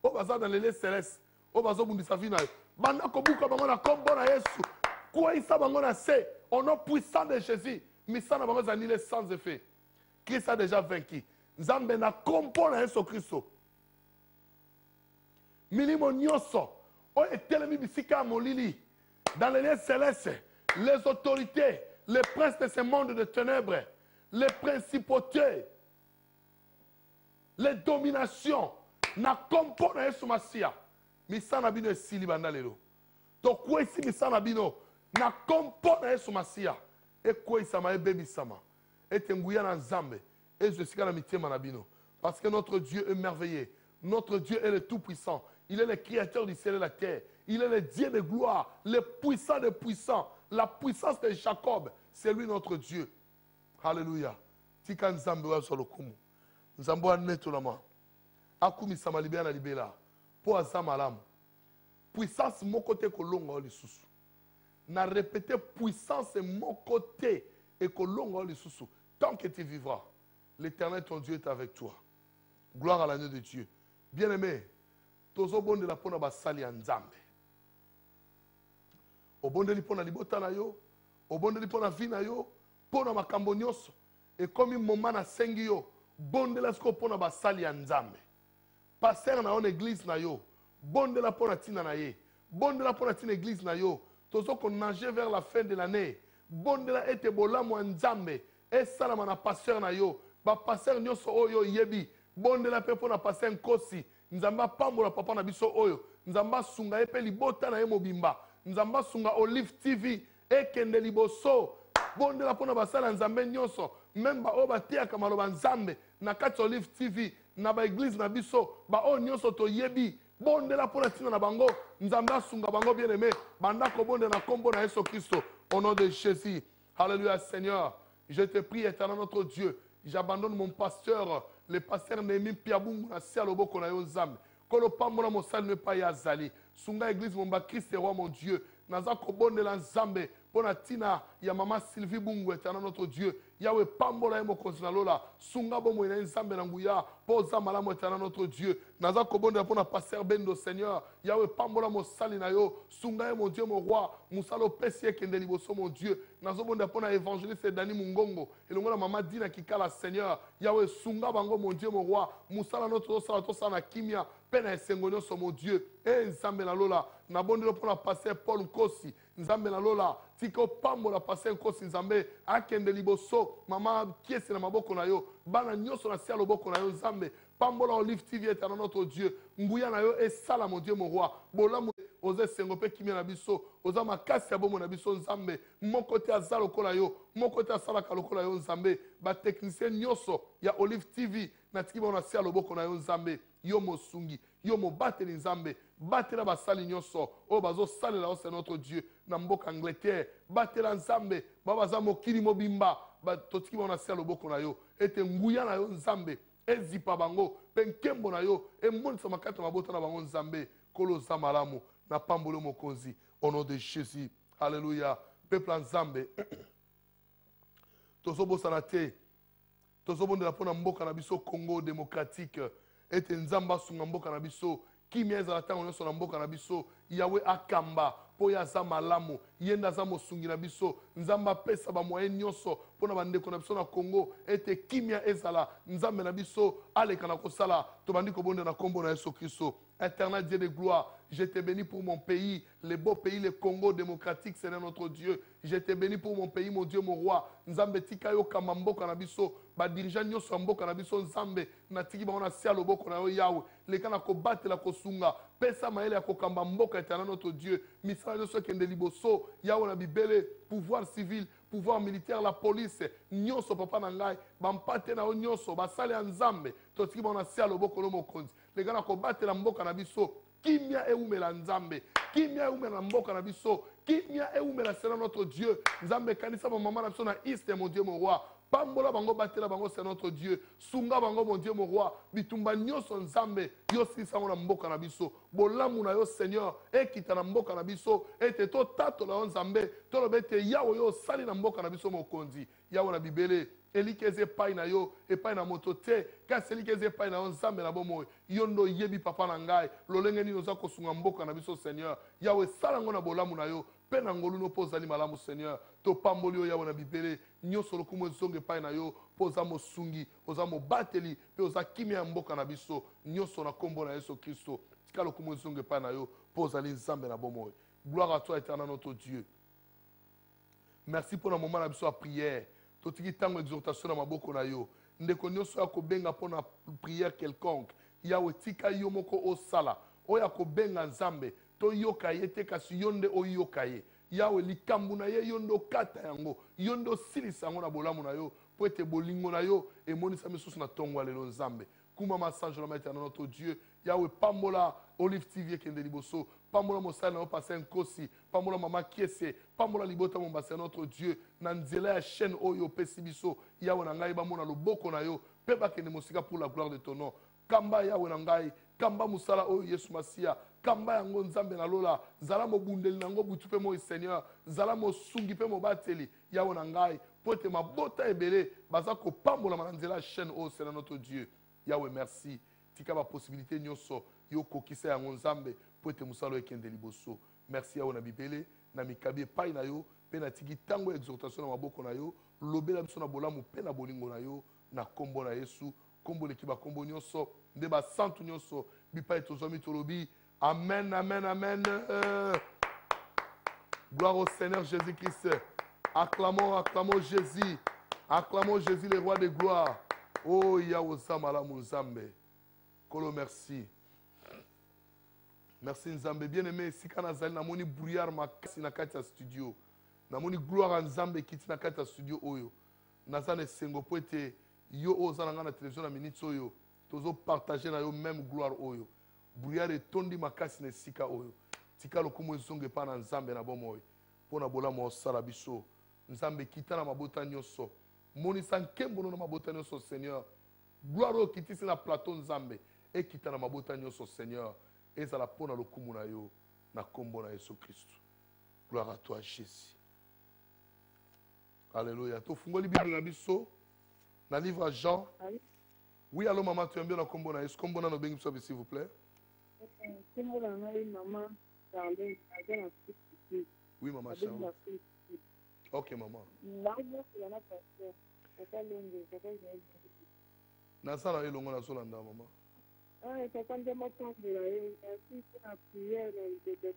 au bazar dans les lieux célestes, au bazar bundisa vie na yo. Banda ko Bouka bango na kombo na Yesu. Quoi isa bango na se, au nom puissant de Jésus, misa na bango zanile sans effet. Christ a déjà vaincu. Nzambe na kombo na Yesu Christo. Milimo nyonso, o etelemi bisika molili, dans les lieux célestes, les autorités, les princes de ce monde de ténèbres, les principautés, les dominations, na kompo na Yesu Masia. Misana bino esili banda lelo. To kwa isi misana bino na kompo na Yesu Masia. E kwa isama e bebi sama. E tenguya na nzambe. E jesika na mitema na bino. Parce que notre Dieu est merveilleux. Notre Dieu est le tout-puissant. Il est le créateur du ciel et de la terre. Il est le Dieu de gloire. Le puissant des puissants. La puissance de Jacob. C'est lui notre Dieu. Alléluia. Tika nzambe wa solokumu. Nzambe wa netolama. Akumisa malibea na libela. Po aza malamu. Puissance mon côté kolonga oli susu. Na répété puissance mon côté et kolonga oli susu. Tant que tu vivras, l'Éternel ton Dieu est avec toi. Gloire à l'agneau de Dieu. Bien-aimé, tozo bonde la pona basali ya nzambe. Obondeli pona libota na yo, obondeli pona vi na yo, pona makambo nyonso. Et comme moment na sengi yo, bondela siko pona basali ya nzambe. Passer na on église na yo, bondela pona tina na ye, bondela pona tina église na yo. Tozo qu'on nager vers la fin de l'année, bondela ete bolamu ya nzambe, et salama na passer na yo, ba passer nyonso oyo yebi, bondela pe pona passer nkosi, nzamba pambola papa na biso oyo, nzamba sunga epe libota na ye mobimba. Nzamba sunga Olive TV ekende liboso bondela pona basala nzambe nyonso même ba o batiaka maloba nzambe na kati Olive TV na ba église na biso ba o nyonso to yebi bondela pona tina na bango nzambe asunga bango bien aimé banda ko bonde na kombo na Yesu Christo au nom de Jésus. Alléluia Seigneur, je te prie éternel notre Dieu, j'abandonne mon pasteur, le pasteur Némi Piabungu na sia loboko na yo nzambe. Kolo pambola mo salme pa ya zali. Sunga église mon ba Christ roi mon Dieu. Naza kobonde la nzambe. Pona tina ya mama Sylvie Bungu éternel notre Dieu. Yawe pambola mo konzina lola. Sunga bomo ina nzambe na nguya. Poza malamu éternel notre Dieu. Naza kobonde pona pasteur Bendo Seigneur. Yawe pambola mo sali na yo. Sunga mon Dieu mon roi. Musalo pesie kende liboso mon Dieu. Nazo bonde pona évangéliste Dani Mungongo. Elongo la mama Dina Kikala Seigneur. Yawe sunga bango mon Dieu mon roi. Musala notre sala to sana kimia. Pena esengo nyonso mon Dieu. Nzambe na lola. Na bonde pona passer Paul Nkosi. Nzambe na lola. Tiko pambo la passer Nkosi nzambe. Akende liboso. Mama kiesi na maboko na yo. Bana nyonso na sia loboko na yo nzambe. Pambo la Olive TV éternel notre Dieu. Nguya na yo esala mon Dieu mon roi. Bolamu oze sengo pe kimia na biso. Oza makasi ya bomo na biso nzambe. Mon côté azala lokola yo. Mon côté asala lokola yo nzambe. Ba technicien nyonso ya Olive TV. Na tiki ba na sia loboko na yo nzambe. Yo mosungi. Yo mo bateli nzambe. Batela basali nyonso. O bazo salela o c'est notre Dieu. Na mboka Angleterre. Batela nzambe. Babaza mokili mobimba. Ba totiki ba na sia loboko na yo. Ete nguya na yo nzambe. Ezipa bango. Penkembo na yo. E monisa makata mabota na bango nzambe. Kolo za malamu. Na pambolo mokonzi. Au nom de Jésus. Alléluia. Peuple nzambe. Tozobo sanate. Tozobo de la pona mboka na biso Congo démocratique. Ete nzamba sunga mboka na biso. Kimia ezala tango nyonso na mboka na biso. Yawe akamba. Po ya za malamu. Yenda za mosungi na biso. Nzamba pesa ba moyen nyonso. Pona bandeko na biso na Congo. Ete kimia ezala. Nzambe na biso. Aleka na kosala. Tobandi kobonde na kombo na Yesu Christo. Éternel Dieu de gloire, je te bénis pour mon pays, le beau pays, le Congo démocratique, Seigneur notre Dieu. Je te bénis pour mon pays, mon Dieu, mon roi. Nzambe tika yo kama mboka na biso, ba dirigeant nyonso mboka na biso nzambe, na tiki ba na sia loboko na yo yawe. Leka na ko batela ko sunga, pesa maele ya ko kamba mboka éternel notre Dieu. Misala nyonso kende liboso, yawe na bibele, pouvoir civil, pouvoir militaire, la police, nyonso papa na ngai, bampate na yo nyonso, basale ya nzambe, totiki ba na sia loboko no mokonzi. Les gars ko batela mboka na biso kimia eumela nzambe kimia eumela mboka na biso kimia eumela Seigneur notre Dieu nzambe kanisa ba mama na biso na East mon Dieu mon roi pambola bango batela bango Seigneur notre Dieu sunga bango mon Dieu mon roi bitumba nyonso nzambe yo sisa na mboka na biso bolamu na yo Seigneur ekita na mboka na biso ete to tato na nzambe to lobete yawo yo sali na mboka na biso mokonzi yawo na bibele elikeze pai na yo epai na moto te kasi elikeze pai na yo nzambe na bomo yo ndo yebi papa na ngai lolenge nini oza kosunga mboka na biso Seigneur yawe sala ngo na bolamu na yo mpe na ngolu no mpo ozali malamu Seigneur topamboli yo yawe na bibele nyonso lokumu ezonga epai na yo mpo oza mosungi oza mobateli mpe oza kimia ya mboka na biso nyonso na kombo na Yesu Kristo tika lokumu ezonga epai na yo mpo ozali nzambe na bomo gloire à toi éternel notre Dieu merci pour le moment na biso ya prière totiki tango exhortation na maboko na yo ndeko nyonso ya kobenga mpona prière quelconque yawe tika yo moko osala oyo akobenga nzambe toyoka ye te kasi yo nde oyoka ye yawe likambo na ye yo nde okata yango yo nde osilisa yango na bolamu na yo po ete bolingo na yo emonisa misusu na ntongo ya lelo nzambe kuma masange na maître na notre Dieu Yahweh, pambola Olive TV kende liboso, pambola mosala na opasa nkosi, pambola mama kiese, pambola libota mombasa notre Dieu, na nzela ya chaîne oyo pesi biso, Yahweh na ngai bamona loboko na yo, pe bakende mosika pour la gloire de ton nom. Kamba Yahweh na ngai, kamba musala oyo Yesu Masia, kamba yango nzambe na lola, zala mobundeli nango butu pe mo Seigneur, zala mosungi pe mobateli, Yahweh na ngai, pote mabota ebele, baza ko pambola na nzela ya chaîne oyo c'est notre Dieu. Yahweh merci. Tika ba possibilité nyonso yo kokisa yango nzambe po ete musalo ekende liboso. Merci yawo na bibele na mikabi epai na yo pe na tiki tango exhortation na maboko na yo lobela biso na bolamu pe na bolingo na yo na kombo na Yesu kombo leki ba kombo nyonso nde ba santu nyonso bipai tozwami tolobi amen amen amen. Gloire au Seigneur Jésus-Christ. Acclamons Jésus. Acclamons Jésus le roi de gloire. Oh Yahweh Zamala Muzambe. Kolo merci. Merci Nzambe. Bien-aimé, si kana zali na moni brouillard makasi na kati ya studio. Na moni gloire à Nzambe kiti na kati ya studio oyo. Nazane sengo po ete yo ozana nga na télévision na minute oyo. Tozo partager na yo même gloire oyo. Brouillard etondi makasi na sika oyo. Tika lokumu ezonge pa na Nzambe na bomoy. Pona bolamo osala biso. Nzambe kita na mabota nyonso. Monisa nkembo na mabota nyonso Seigneur. Gloire au kitisi na plateau Nzambe. Et kita na mabota nyonso Seigneur. Ezala pona lokumu na yo na kombo na Yesu Christ. Gloire à toi Jésus. Alléluia. To fungoli Bible na biso na livre à Jean. Oui, allô maman, tu aimes bien na kombo na Yesu. Kombo na no bengi biso s'il vous plaît. Kombo na ngai maman Charlene, agena Christ. Oui maman Charlene. OK maman. Là c'est na pasteur. Papa Longo, papa Jaël. Na sala elongo na solanda maman. Ah, papa ndema tondela ainsi que la prière de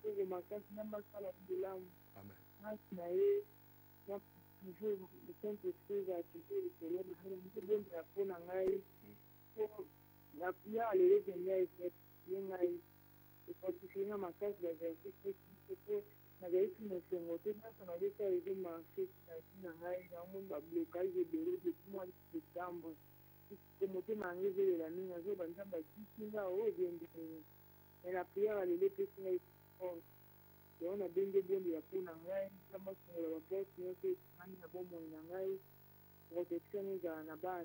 tous les matins na masala bilamu. Amen. Asnae na toujours le Saint-Esprit va tuer le Seigneur na ndio ndio apona ngai. La prière elle est venue et ngai. Et fortifier ma case de verset que na gaiti na sengote na sana leta ile marché na ngai na monde ba blocage de moi de tambo. Comme tu m'as enlevé la mine, je vais vous dire que la prière, elle est plus forte. Et on a bien de bon de la peau, on a la porte, on a bon de protection, on a bas,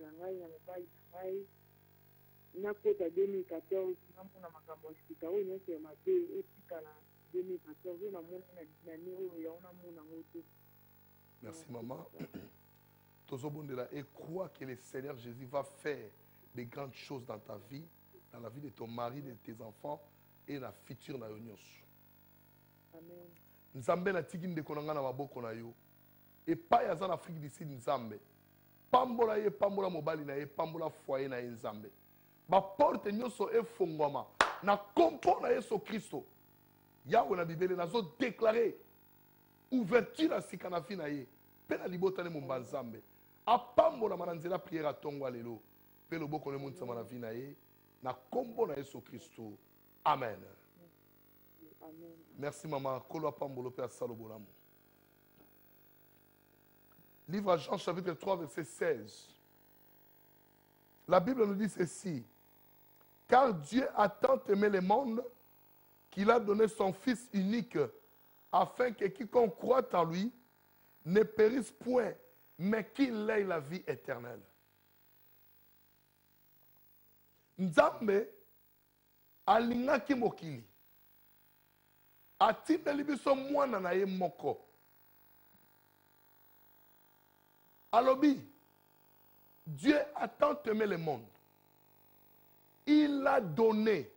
on a fait 2014, on a ma hospital, on a fait ma paix, et puis 2014, on a mon merci maman. Et crois que le Seigneur Jésus va faire de grandes choses dans ta vie, dans la vie de ton mari, de tes enfants et dans la future na yonyos. Amen. Nzambe na tiki ndeko na nga na maboko na yo. Et pas ya en Afrique d'ici Nzambe. Pambola ye pambola mobali na ye pambola foyer na ye Nzambe. Ba porte nyoso efongwama na kompo na Yesu Kristo. Yahweh na Bibele nazo déclarer ouverture na sikana fi na ye. Pena libota ne mumba Nzambe. Apambola mananzela prière à tongo lelo. Pe loboko ne munta na vie na ye na kombo na Yesu Kristo. Amen. Amen. Merci maman. Kolo apambolo pe asalo bolamu. Livre à Jean chapitre 3 verset 16. La Bible nous dit ceci. Car Dieu a tant aimé le monde qu'il a donné son Fils unique afin que quiconque croit en lui ne périsse point, mais qu'il ait la vie éternelle. Nzambe alingaki mokili. Atindeli biso mwana na ye moko. Alobi, Dieu a tant aimé le monde. Il a donné.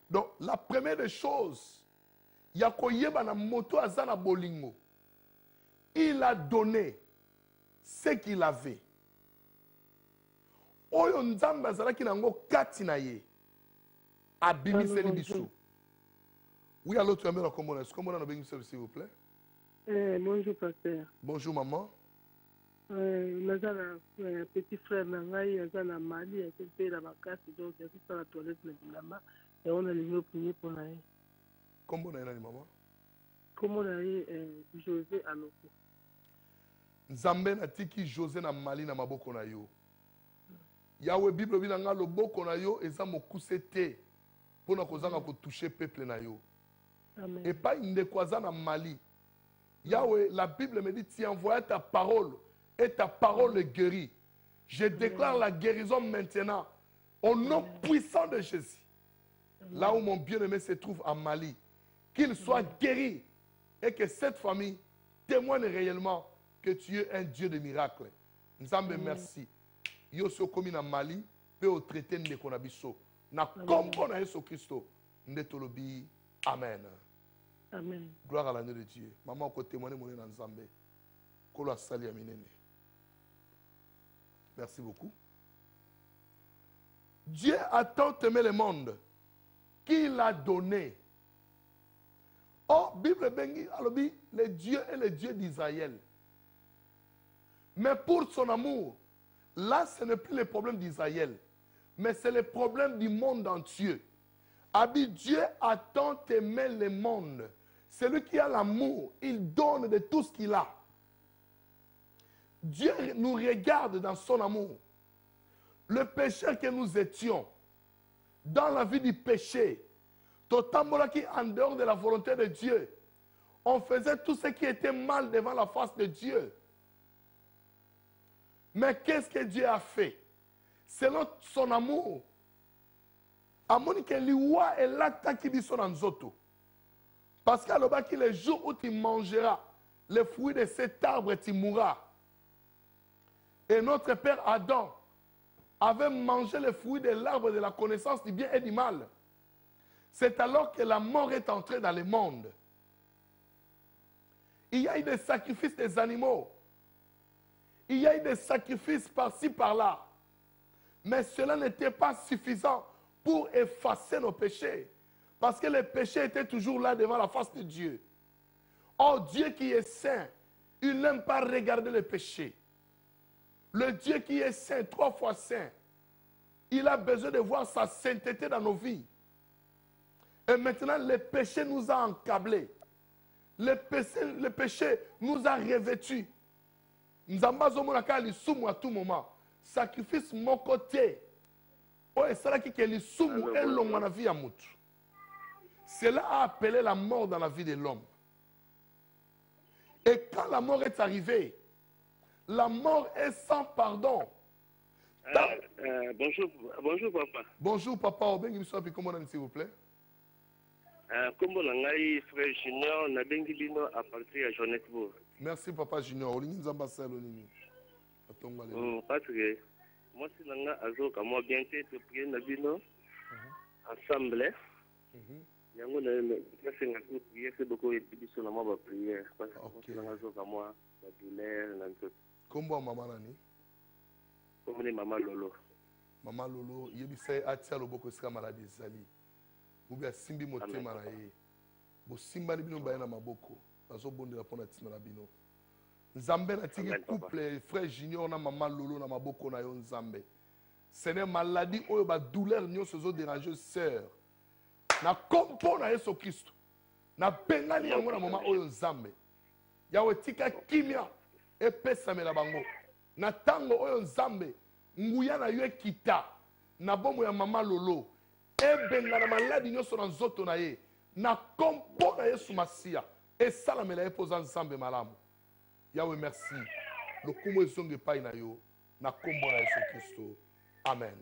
Donc, la première des choses, yakoyeba na moto azana bolingo. Il a donné ce qu'il avait. Oyo nzambe azalaki nango kati na ye. Abimiseli biso. Oui, allô, tu as mis la commande. Est-ce que vous avez s'il vous plaît? Bonjour, pasteur. Bonjour, maman. Nazana petit frère Nangai, Nazana Mali, a fait la vacasse, donc il y a tout ça la toilette, et on a les prier pour la. Comment on a maman? Comment on a José Aloko? Nzambe na tiki José na Mali na maboko na yo. Yahweh Bible bilanga loboko na yo eza mokuse te pona kozanga ko toucher peuple na yo. Amen. Et pas une na Mali. Yahweh, la Bible me dit, tu envoies ta parole et ta parole guérit. Je déclare la guérison maintenant au nom puissant de Jésus. Là où mon bien-aimé se trouve en Mali, qu'il soit guéri et que cette famille témoigne réellement que tu es un Dieu de miracles. Nous avons merci. Yo so komi na Mali, peut au traité de konabiso. Na kombo na Yesu Christo, ndetolobi. Amen. Amen. Gloire à l'agneau de Dieu. Maman, on témoigner mon dans Zambé. Kolo sali aminene. Merci beaucoup. Dieu a tant aimé le monde qu'il a donné. Oh, Bible bengi, alobi, le Dieu est le Dieu d'Israël. Mais pour son amour, là, ce n'est plus le problème d'Israël, mais c'est le problème du monde entier. Abi, Dieu a tant aimé le monde. Celui qui a l'amour, il donne de tout ce qu'il a. Dieu nous regarde dans son amour. Le péché que nous étions, dans la vie du péché, totalement qui en dehors de la volonté de Dieu, on faisait tout ce qui était mal devant la face de Dieu. Mais qu'est-ce que Dieu a fait? Selon son amour, amoni ke liwa et l'acte qui dit son anzoto. Parce qu'à l'obaki, le jour où tu mangeras le fruit de cet arbre, tu mourras. Et notre père Adam avait mangé le fruit de l'arbre de la connaissance du bien et du mal. C'est alors que la mort est entrée dans le monde. Il y a eu des sacrifices des animaux. Il y a eu des sacrifices par-ci, par-là. Mais cela n'était pas suffisant pour effacer nos péchés. Parce que les péchés étaient toujours là devant la face de Dieu. Oh, Dieu qui est saint, il n'aime pas regarder les péchés. Le Dieu qui est saint, 3 fois saint, il a besoin de voir sa sainteté dans nos vies. Et maintenant, le péché nous a encablés. Le péché nous a revêtus. Nous avons à tout moment. Sacrifice mon côté. Cela a appelé la mort dans la vie de l'homme. Et quand la mort est arrivée, la mort est sans pardon. Bonjour papa. Bonjour papa, comment s'il vous plaît? Comme l'angai frère Junior, na bengi bino à partir de Johannesburg. Merci papa Junior. Parce que moi si nanga azo ka moi bien te prier na bino ensemble. Yango na senga ku prier c'est beaucoup biso na moi prière parce que nanga azo ka moi la douleur na tout. Kombo mama nani? Comme maman Lolo. Maman Lolo, yebisa atia loboko sika maladie zali. Ubi simbi motema na ye. Bo simba ni bino ba na maboko. Bazo bondela pona tina na bino. Nzambe na tiki couple frère Junior na maman Lolo na maboko na yo Nzambe. Ce n'est maladie oyo ba douleur nyonso zo déranger sœur. Na kompo na Yesu Christ. Na bengani yango na mama oyo Nzambe. Yawe tika kimia epesamela bango. Na tango oyo Nzambe nguya na yo ekita na bomo ya mama Lolo. Ebenga na maladi nyonso na nzoto na ye. Na kompo na Yesu Masia. Esalamela epoza Nzambe malamu. Yahweh merci. Le kumo ezonge pai na yo. Na kombo na Yesu Christo. Amen.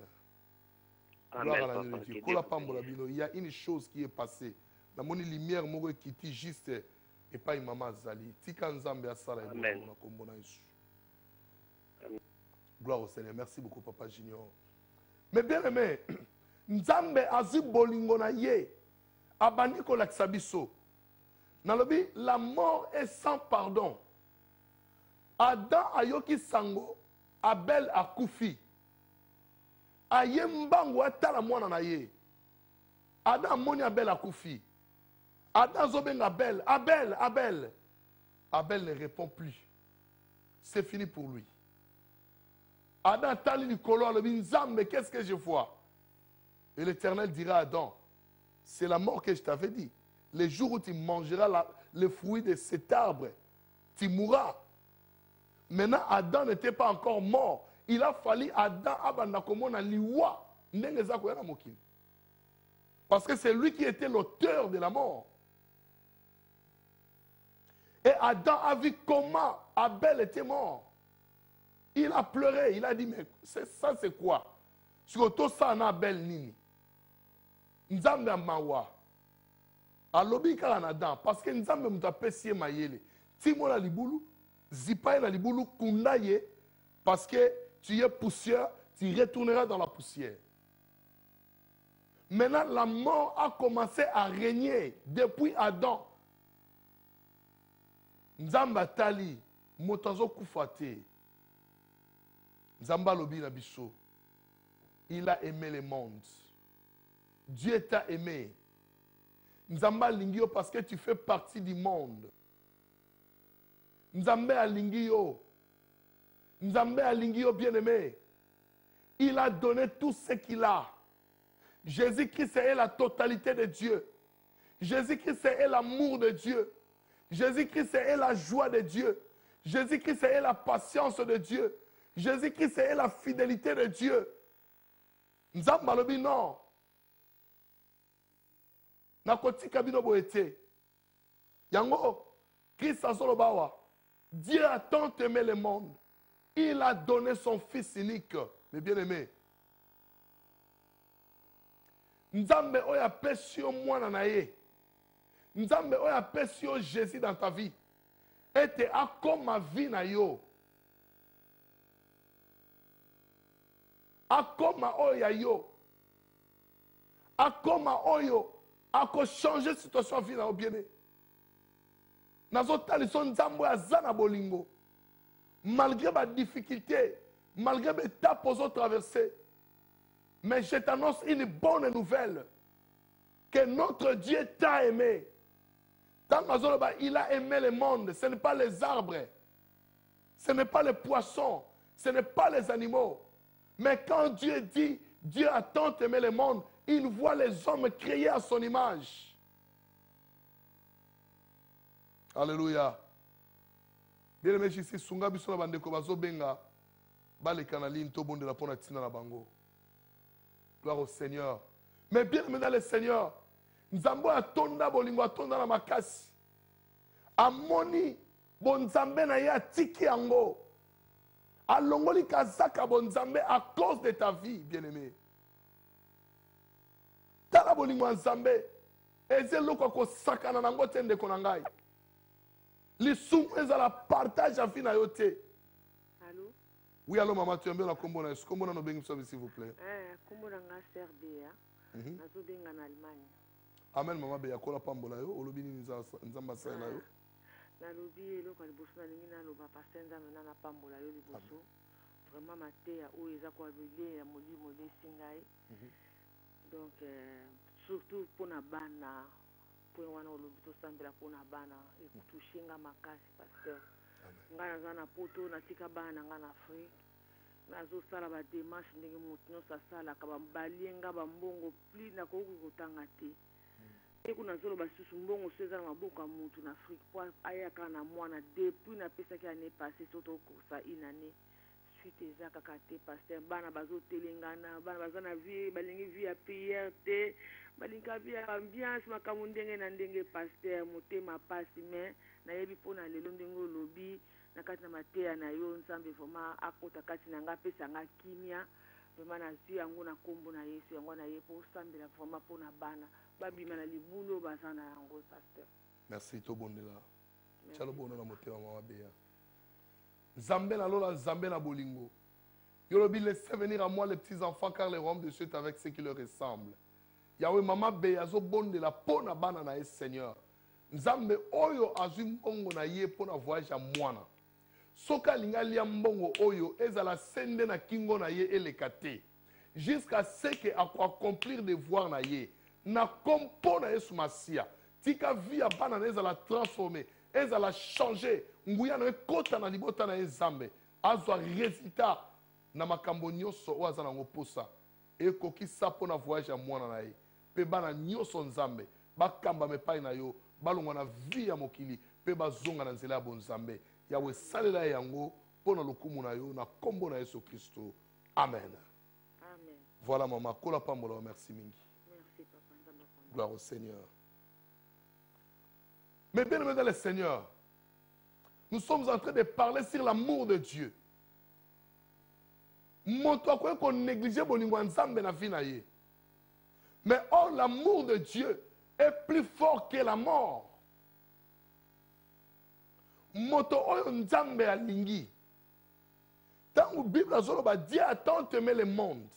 Gloire à la Dieu. Il y a une chose qui est passée. La moni lumière moko ekiti juste et pas maman Zali. Tika Nzambe asala na kombo na Yesu. Gloire au Seigneur. Merci beaucoup papa Junior. Mais bien aimé, Nzambe azi bolingo na ye. Abandi ko lakisa biso. Nalobi la mort est sans pardon. Adam ayoki sango, Abel akufi. Aye mbango atala mwana na ye. Adam moni Abel akufi. Adam zobenga Abel, Abel, Abel. Abel ne répond plus. C'est fini pour lui. Adam tali likolo alobi Nzambe, qu'est-ce que je vois? Et l'Éternel dira à Adam, c'est la mort que je t'avais dit. Le jour où tu mangeras le fruit de cet arbre, tu mourras. Maintenant, Adam n'était pas encore mort. il a fallu Adam abanda komona liwa ndenge za koya na mokili. Parce que c'est lui qui était l'auteur de la mort. Et Adam a vu comment Abel était mort. Il a pleuré, il a dit, mais ça c'est quoi? Surtout ça na Abel nini. Nzambe mawa. Alobi kala na Adam, parce que Nzambe mutapesi mayele. Timo na libulu, zipaye na libulu kundaye, parce que tu es poussière, tu retourneras dans la poussière. Maintenant, la mort a commencé à régner depuis Adam. Nzamba tali, motazo kufate. Nzamba lobi na biso. Il a aimé le monde. Dieu t'a aimé. Nzamba lingio parce que tu fais partie du monde. Nzamba alingio. Nzamba alingio bien-aimé. Il a donné tout ce qu'il a. Jésus-Christ est la totalité de Dieu. Jésus-Christ est l'amour de Dieu. Jésus-Christ est la joie de Dieu. Jésus-Christ est la patience de Dieu. Jésus-Christ est la fidélité de Dieu. Nzamba lobi non. Nakotika bino boete. Yango, Christ azolobawa. Dieu a tant aimé le monde. Il a donné son fils unique. Mais bien aimé. Nzambe oya pesio mwana na ye. Nzambe oya pesio Jésus dans ta vie. Et te akoma vie na yo. Akoma oya yo. Akoma oyo. Ako changer situation vie na yo bien aimé. Nazo taliso nzambe azana bolingo. Malgré ma difficulté, malgré mes étapes aux autres traversées. Mais je t'annonce une bonne nouvelle. Que notre Dieu t'a aimé. Il a aimé le monde. Ce n'est pas les arbres. Ce n'est pas les poissons. Ce n'est pas les animaux. Mais quand Dieu dit, Dieu a tant aimé le monde, il voit les hommes créés à son image. Alléluia. Bien aimé, ici, Sunga Bisola Bandeko Bazo Benga, Bale Kanali, Ntobon de la Ponatina la Bango. Gloire au Seigneur. Mais bien aimé dans le Seigneur, Nzambo atonda bolingo atonda na makasi. Amoni bonzambe na ya tiki yango. Alongoli kazaka bonzambe à cause de ta vie, bien aimé. Tala bolingo nzambe. Eze loko ko sakana nango tende konangai. Lisumu ezala partage à vie na yote. Allô? Oui, allô maman, tu es bien la combo na est-ce que na no bengi s'il vous plaît? Combo na nga Serbia. Nazo benga na Allemagne. Amen maman be yakola pambola yo, olobi ni nzamba sa na yo. Na lobi eloko liboso na lingi na loba pasteur nzambe na pambola yo liboso. Vraiment mateya oyo eza kwa bele ya molimo lesingai. Donc surtout pour na bana pour wana olobi to sambela pour na bana ekutushinga makasi pasteur. Nga naza na poto natika bana nga na Afrique. Nazosala ba démarche ndenge moto nyonso asalaka bambalienga bambongo pli nakoki kotanga te. Eko nazoloba susu mbongo so eza na maboko ya motu na Afrique po ayaka na mwana depuis napesaki année passée soto kosa une année suite eza kaka te pasteur bana bazotelengana bana baza na vie balingi vie ya prière te balinga vie ya ambiance makambo ndenge na ndenge pasteur motema pasi mais nayebi mpona lelo ndenge olobi na kati na mateya na yo nzambe vraiment akota kati na nga apesa nga kimia vraiment nazwi yango na kombo na Yesu yango na ye po osambela vraiment mpona bana babima na libulo baza na yango pasteur. Merci tobondela. Tchalo bono na motema mama beya. Nzambe na lola nzambe na bolingo. Yolobi laissez venir à moi les petits enfants car les royaumes de Dieu est avec ceux qui leur ressemblent. Yahweh mama beya zo bondela pona bana na ye Seigneur. Nzambe oyo azwi mbongo na ye pona voyage ya mwana. Soka lingali ya mbongo oyo ezala sende na kingo na ye elekate. Jusqu'à ce que accomplir devoir na ye. Na kompo na Yesu Masia. Tika via bana na ezala transformer. Ezala changer. Nguya na kota na libota na ezambe. Azwa résultat na makambo nyonso o azana ngoposa. Ekoki sapo na voyage ya mwana na ye. Pe bana nyonso nzambe. Bakamba mepai na yo. Balongwa na vie ya mokili. Pe bazonga na nzela ya bonzambe. Yawe salela yango pour na lokumu na yo na kombo na Yesu Christo. Amen. Amen. Voilà maman, kola pambola, merci mingi. Merci papa. Gloire au Seigneur. Mais bien aimé dans le Seigneur, nous sommes en train de parler sur l'amour de Dieu. Moto akoye ko négliger bolingo nzambe na vie na ye. Mais or l'amour de Dieu est plus fort que la mort. Moto oyo nzambe alingi. Tant la Bible azoloba Dieu a tant aimé le monde.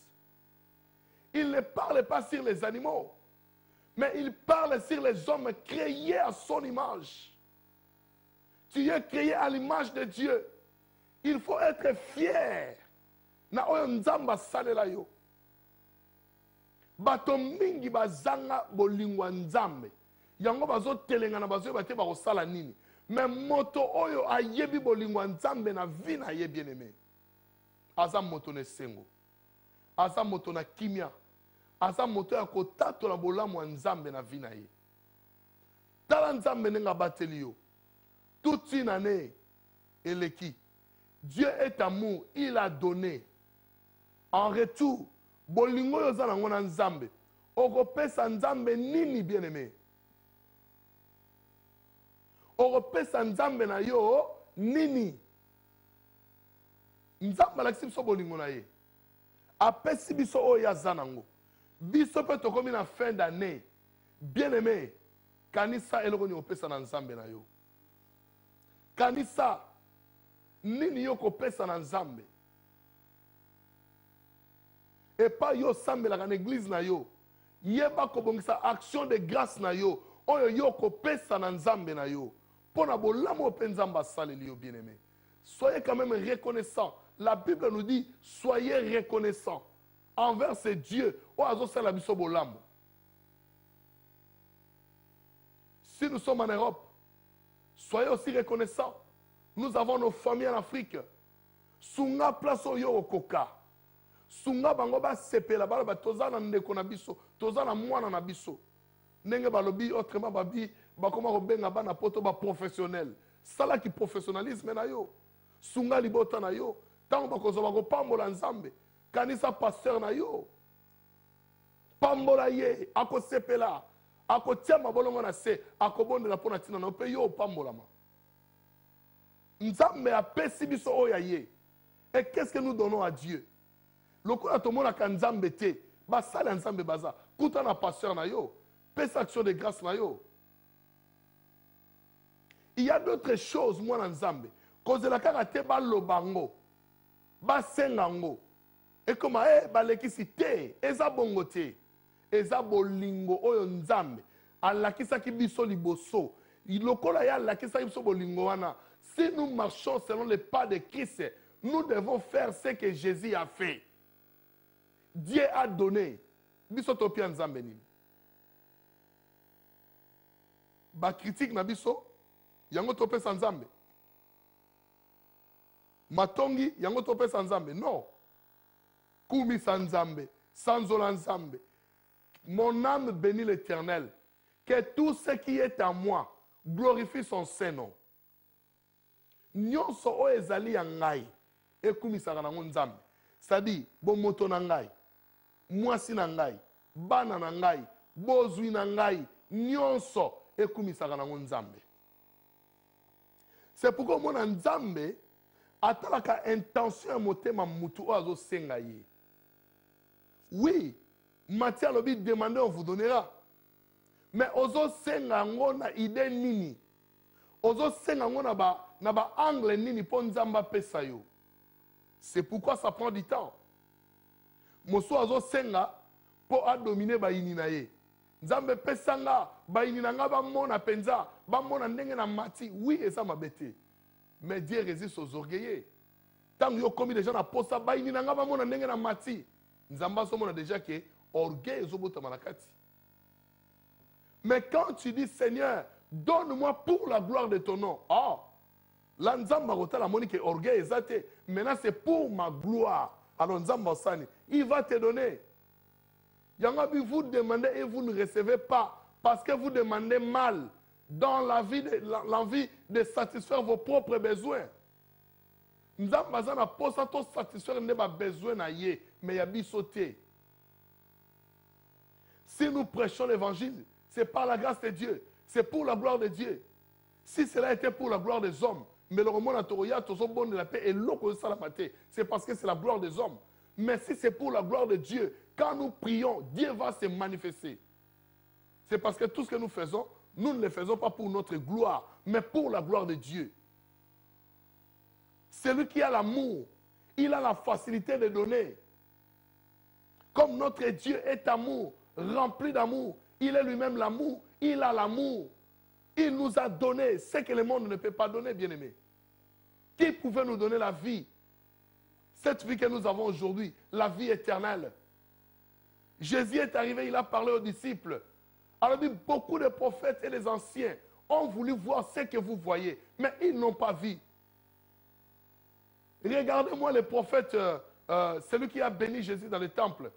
Il ne parle pas sur les animaux, mais il parle sur les hommes créés à son image. Tu es créé à l'image de Dieu. Il faut être fier. Na oyo nzamba salela yo. Bato mingi bazanga bolingwa nzambe. Yango bazo telenga na bazo bate ba sala nini. Mais moto oyo ayebi bolingwa nzambe na vie na ye bien aimé. Aza moto ne sengo. Aza moto na kimia. Aza moto ya kotato na bolamu nzambe na vie na ye. Tala nzambe nenga bateli yo. Toute une année eleki. Dieu est amour, il a donné. En retour, bolingo yo za nango na nzambe. Okopesa nzambe nini bien aimé? Okopesa nzambe na yo nini? Nzambe alakisi biso bolingo na ye. Apesi biso oyo aza nango. Biso pe tokomi na fin d'année. Bien aimé, kanisa eloko ni opesa na nzambe na yo. Kanisa nini yo kopesa na nzambe? Et pas yo sambelaka na église na yo. Yeba kobongisa action de grâce na yo. Oyo yo kopesa na nzambe na yo. Pona bolamu pe nzamba saleli yo bien aimé. Soyez quand même reconnaissants. La Bible nous dit soyez reconnaissants envers ce Dieu. Oazo sala biso bolamu. Si nous sommes en Europe, soyez aussi reconnaissants. Nous avons nos familles en Afrique. Sunga place oyo okoka. Sunga bango ba sepela bala ba tozana ndeko na biso, tozana mwana na biso. Nenge balobi autrement babi bakoma robenga bana poto ba professionnel. Sala ki professionnalisme na yo. Sunga libota na yo. Tango bakozo bako pambola nzambe. Kanisa pasteur na yo. Pambola ye, ako sepela, ako tia mabolongo na se, ako bondela pona tina na pe yo pambola ma. Nzambe a pesi biso oya ye. Et qu'est-ce que nous donnons à Dieu? Lokola tomona ka nzambe te, ba sala nzambe baza, kuta na pasteur na yo, pesa action de grâce na yo. Il y a d'autres choses moi na nzambe. Kozela kaka te ba lobango, ba sengango. Et comme ba lekisi te, eza bongo te. Eza bolingo oyo nzambe. Alakisa ki biso liboso. Lokola ya alakisa ki biso bolingo wana. Si nous marchons selon les pas de Christ, nous devons faire ce que Jésus a fait. Dieu a donné. Biso topia nzambe nini. Ba critique na biso, yango topesa nzambe. Matongi, yango topesa nzambe. Non. Kumi sa nzambe, sanzola nzambe. Mon âme bénit l'Éternel. Que tout ce qui est en moi glorifie son Saint-Nom. Nyonso o ezali ya ngai ekumisaka nango nzambe. C'est-à-dire bomoto na ngai, mwasi na ngai, bana na ngai, bozwi na ngai, nyonso ekumisaka nango nzambe. C'est pourquoi mona nzambe atalaka intention ya motema mutu o azo senga ye. Oui, Matthieu lobi demandez on vous donnera. Mais ozo senga ngo na idée nini? Ozo senga ngo na ba angle nini po nzamba pesa yo. C'est pourquoi ça prend du temps. Moso azo senga po a dominer ba ini na ye. Nzambe pesa nga ba ini na nga ba mona penza, ba mona ndenge na mati. Oui, et ça m'a bêté. Mais Dieu résiste aux orgueilleux. Tant yo commis des gens na posa ba ini na nga ba mona ndenge na mati. Nzamba so mona déjà que orgueil ezobota malakati. Mais quand tu dis Seigneur, donne-moi pour la gloire de ton nom. Ah, là nzamba rota la monique orgueil ezate. Maintenant c'est pour ma gloire. Alors nzamba sani, il va te donner. Yangabi vous demandez et vous ne recevez pas parce que vous demandez mal dans l'envie de satisfaire vos propres besoins. nzambe aza na posa to satisfaire nde ba besoin na ye mais ya biso te. Si nous prêchons l'évangile, c'est par la grâce de Dieu, c'est pour la gloire de Dieu. Si cela était pour la gloire des hommes, mais le roman Natoroya, bon de la paix et l'eau c'est parce que c'est la gloire des hommes. Mais si c'est pour la gloire de Dieu, quand nous prions, Dieu va se manifester. C'est parce que tout ce que nous faisons, nous ne le faisons pas pour notre gloire, mais pour la gloire de Dieu. Celui qui a l'amour, il a la facilité de donner. Comme notre Dieu est amour, rempli d'amour, il est lui-même l'amour, il a l'amour. Il nous a donné ce que le monde ne peut pas donner, bien-aimé. Qui pouvait nous donner la vie? Cette vie que nous avons aujourd'hui, la vie éternelle. Jésus est arrivé, il a parlé aux disciples. Alors beaucoup de prophètes et les anciens ont voulu voir ce que vous voyez, mais ils n'ont pas vu. Regardez-moi les prophètes, celui qui a béni Jésus dans le temple.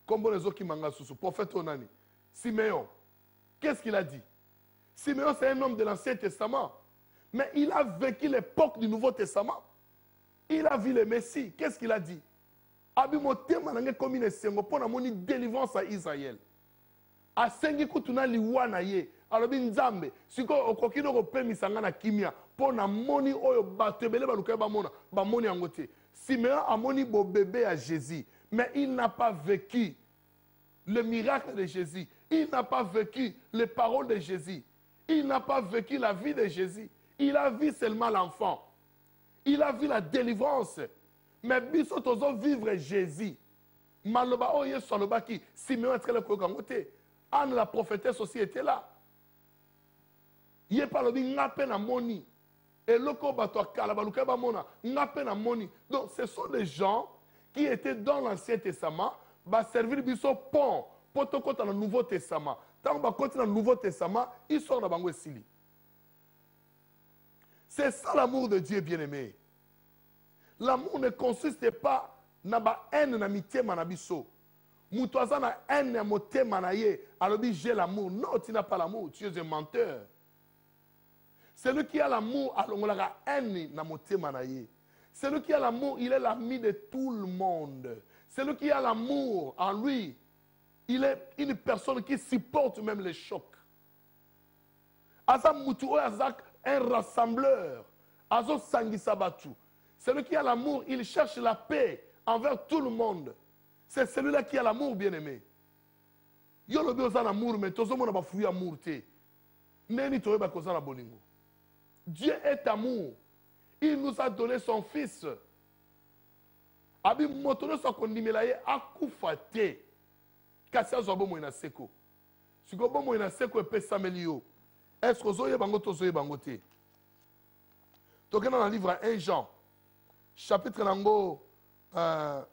Comme les autres qui mangent sous prophète Onani. Siméon, qu'est-ce qu'il a dit? Siméon, c'est un homme de l'Ancien Testament. Mais il a vécu l'époque du Nouveau Testament. Il a vu le Messie. Qu'est-ce qu'il a dit? Abimotema nange comme une sengo pour namoni délivrance à Israël. A sengi kutuna liwana ye. Alors binzambe, siko okokino ko pemisanga na kimia pour namoni oyo batebele baluka ba mona, ba moni angote. Siméon a moni bo bébé à Jésus, mais il n'a pas vécu le miracle de Jésus. Il n'a pas vécu les paroles de Jésus. Il n'a pas vécu la vie de Jésus. Il a vu seulement l'enfant. Il a vu la délivrance. Mais biso tozo vivre Jésus. Maloba oye soloba ki Simeon entre le kokangote. Anne la prophétesse aussi était là. Yé palobi ngape na moni. Et loko bato kalabaluka ba mona ngape na moni. Donc ce sont des gens qui étaient dans l'Ancien Testament, va servir biso pont pour te côté dans le Nouveau Testament. Tant que côté dans le Nouveau Testament, ils sont dans bango sili. C'est ça l'amour de Dieu, bien-aimé. L'amour ne consiste pas dans la haine na mitema na biso. Mutoaza na haine na motema na ye, alors j'ai l'amour. Non, tu n'as pas l'amour, tu es un menteur. Celui qui a l'amour, alors la haine na motema na ye. Celui qui a l'amour, il est l'ami de tout le monde. Celui qui a l'amour en lui, il est une personne qui supporte même les chocs. Azam Moutou Azak, un rassembleur. Azo Sangi Sabatu. Celui qui a l'amour, il cherche la paix envers tout le monde. C'est celui-là qui a l'amour, bien-aimé. Yo le besoin d'amour, mais tout le monde a fouillé amour. Dieu est amour. Il nous a donné son fils. Abi motono so kondimela ye akufa te. Kasi azobo mo ina seko. Siko bo mo ina seko epesa melio. Est-ce que zoye bango to zoye bango te? Tokena dans le livre 1 Jean. Chapitre nango 1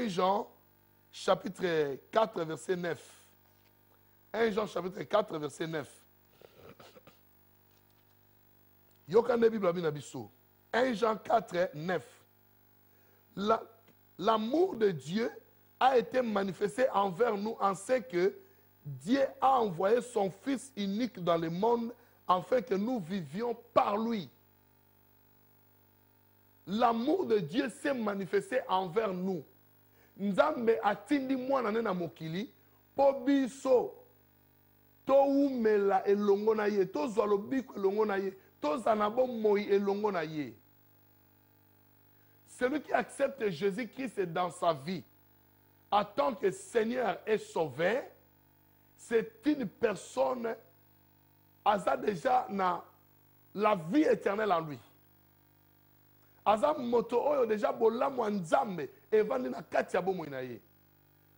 Jean chapitre 4 verset 9. 1 Jean chapitre 4 verset 9. Yokande Bible abina biso. 1 Jean 4 9. L'amour de Dieu a été manifesté envers nous en ce que Dieu a envoyé son Fils unique dans le monde afin que nous vivions par lui. L'amour de Dieu s'est manifesté envers nous. Nzambe atindi mwana na mokili po biso to umela elongo na ye to zwa lobiko elongo na ye to zana bo moi elongo na ye. Celui qui accepte Jésus-Christ dans sa vie en tant que Seigneur et Sauveur, c'est une personne qui a déjà la vie éternelle en lui. Aza moto oyo déjà bolamu nzambe evandi na kati ya bomoi na ye.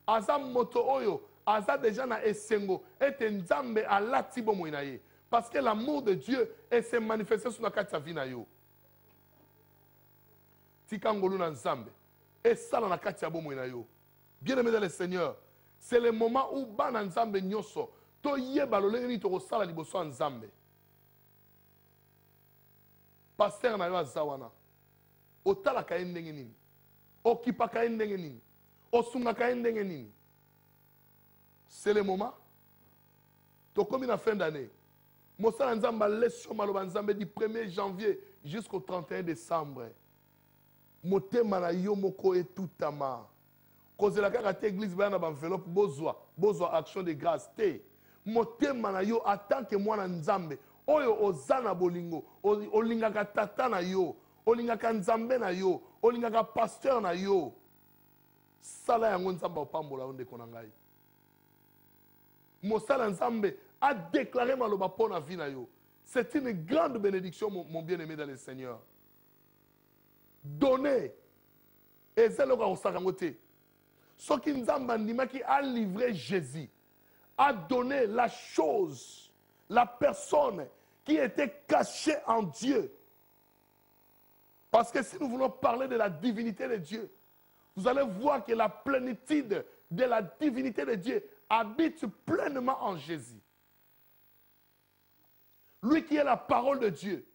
Aza moto oyo aza déjà na esengo ete nzambe alati bomoi na ye. Parce que l'amour de Dieu s'est manifesté sur la kati ya vie na yo. Tikangolu na nzambe et ça na kati ya bomoi na yo. Bien-aimé dans le Seigneur, c'est le moment où bana nzambe nyoso to yeba lolenge ni to kosala liboso nzambe. Pasteur na yo azawana. Otalaka ndenge nini? Okipaka ndenge nini? Osungaka ndenge nini? C'est le moment. To comme na fin d'année. Mosala Nzamba leso maloba Nzambe du 1er janvier jusqu'au 31 décembre. Motema na yo moko etutama. Kozela kaka te église bana ba enveloppe bozwa action de grâce te. Motema na yo en tant que mwana Nzambe oyo ozana bolingo olingaka tata na yo olingaka Nzambe na yo olingaka pasteur na yo sala yango Nzamba opambola onde kona ngai. Mosala Nzambe a déclaré maloba pona na vie na yo. C'est une grande bénédiction mon bien-aimé dans le Seigneur. Donner et c'est le cas ce qui Nzamba ndimaki a livré Jésus, a donné la chose, la personne qui était cachée en Dieu. Parce que si nous voulons parler de la divinité de Dieu, vous allez voir que la plénitude de la divinité de Dieu habite pleinement en Jésus. Lui qui est la parole de Dieu,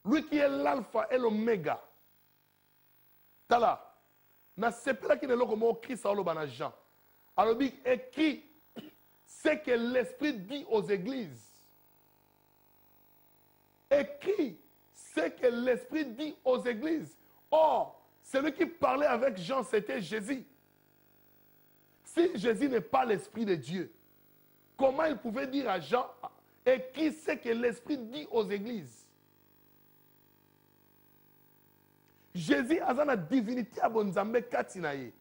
lui qui est l'alpha et l'oméga. Tala. Na sepela ki ne loko mo Christ a oloba na Jean. Alors écrit ce que l'Esprit dit aux églises. Écrit ce que l'Esprit dit aux églises. Or, celui qui parlait avec Jean, c'était Jésus. Si Jésus n'est pas l'Esprit de Dieu, comment il pouvait dire à Jean, écrit ce que l'Esprit dit aux églises? Jésus a la divinité à Bonzambe Katinaye.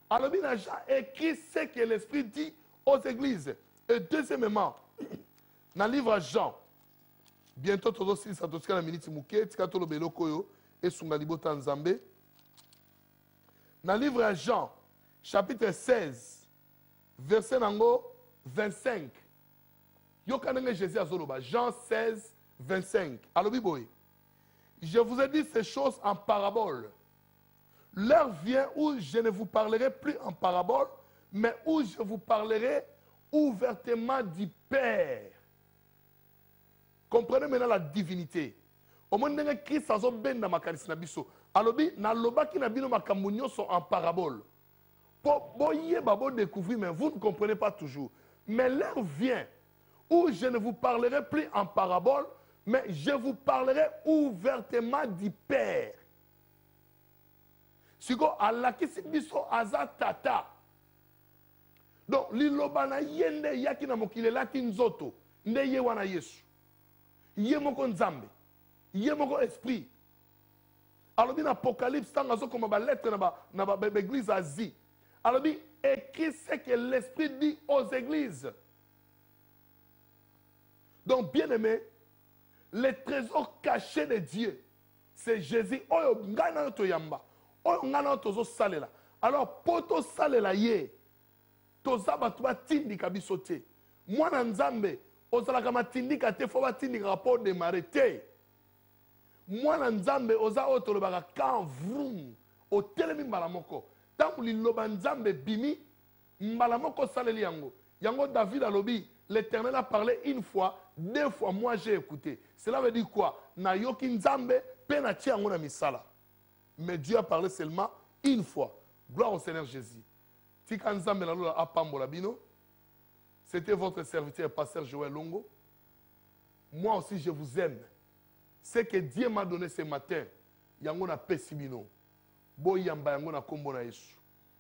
Alors, bien, Jean écrit ce que l'Esprit dit aux églises. Et deuxièmement, dans le livre Jean, bientôt, tout aussi, ça toska la minute mouké, tikato lo beloko yo, et sungalibo tanzambe. Dans le livre Jean, chapitre 16, verset nango 25. Yo kanenge Jésus a zoloba. Jean 16, 25. Alors, biboy. Je vous ai dit ces choses en parabole. L'heure vient où je ne vous parlerai plus en parabole, mais où je vous parlerai ouvertement du Père. Comprenez maintenant la divinité. Au moment où Christ a ben dans ma nabiso. Alors na loba ki nabino makamunyo sont en parabole. Pour découvrir, mais vous ne comprenez pas toujours. Mais l'heure vient où je ne vous parlerai plus en parabole, mais je vous parlerai ouvertement du Père. Siko alakisi biso aza tata. Donc liloba na yende yaki na mokile lati nzoto nde ye wana Yesu. Ye moko Nzambe. Ye moko esprit. Alors dans l'Apocalypse tanga zo comme ba lettre na ba église Asie. Alors écrit ce que l'Esprit dit aux églises. Donc bien aimé, le trésor caché de Dieu, c'est Jésus. Oyo ngana to yamba. Oyo ngana tozo salela. Alors poto salela ye. Toza batu batindika biso te. Mwana Nzambe ozalaka matindika te fo batindika rapport de marete. Mwana Nzambe oza otolobaka kan vroom o telemi mbala moko. Tangu liloba Nzambe bimi mbala moko saleli yango. Yango David alobi l'Éternel a parlé une fois, 2 fois, moi j'ai écouté. Cela veut dire quoi? Na yoki Nzambe, pe na tia ngona misala. Mais Dieu a parlé seulement une fois. Gloire au Seigneur Jésus. Tika Nzambe na lola apambola bino. C'était votre serviteur, pasteur Joël Longo. Moi aussi, je vous aime. Ce que Dieu m'a donné ce matin, yango na pesi bino. Bo yamba yango na kombo na Yesu.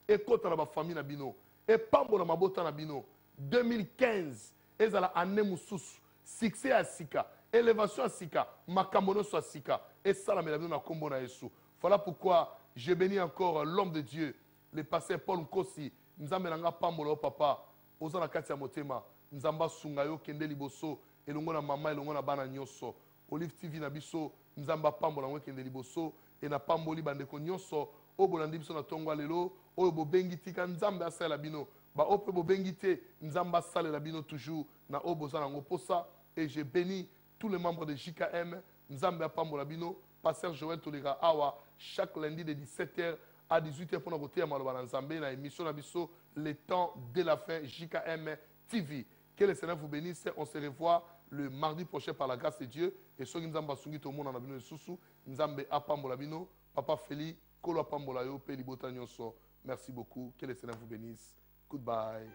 Et kota na ba famille na bino. Et pambola mabota na bino. 2015, ezala année mususu, succès à Sika, élévation à Sika, makamono à Sika, et ça la mélodie na kombo na Yesu. Voilà pourquoi je bénis encore l'homme de Dieu, le pasteur Paul Nkosi, nzambe nanga pambola papa, ozana kati ya motema, nzamba sunga yo kende liboso, elongo na mama elongo na bana nyonso, Olive TV na biso, nzamba pambola ngo kende liboso, et na pamboli bandeko nyonso, o bolandi biso na tongo lelo, o bobengi tika nzambe asala bino. Ba ope bo bengite nzamba sale la bino toujours na obozana ngoposa et je bénis tous les membres de JKM nzamba pambola bino pasteur Joël Tolera awa chaque lundi de 17h à 18h pour notre côté à maloba nzambe na émission na biso le temps de la fin JKM TV. Que le Seigneur vous bénisse, on se revoit le mardi prochain par la grâce de Dieu et ceux qui nzamba sungi to mona na bino susu nzambe apambola bino papa Feli kolo apambola yo pe libota nyonso. Merci beaucoup, que le Seigneur vous bénisse. Goodbye.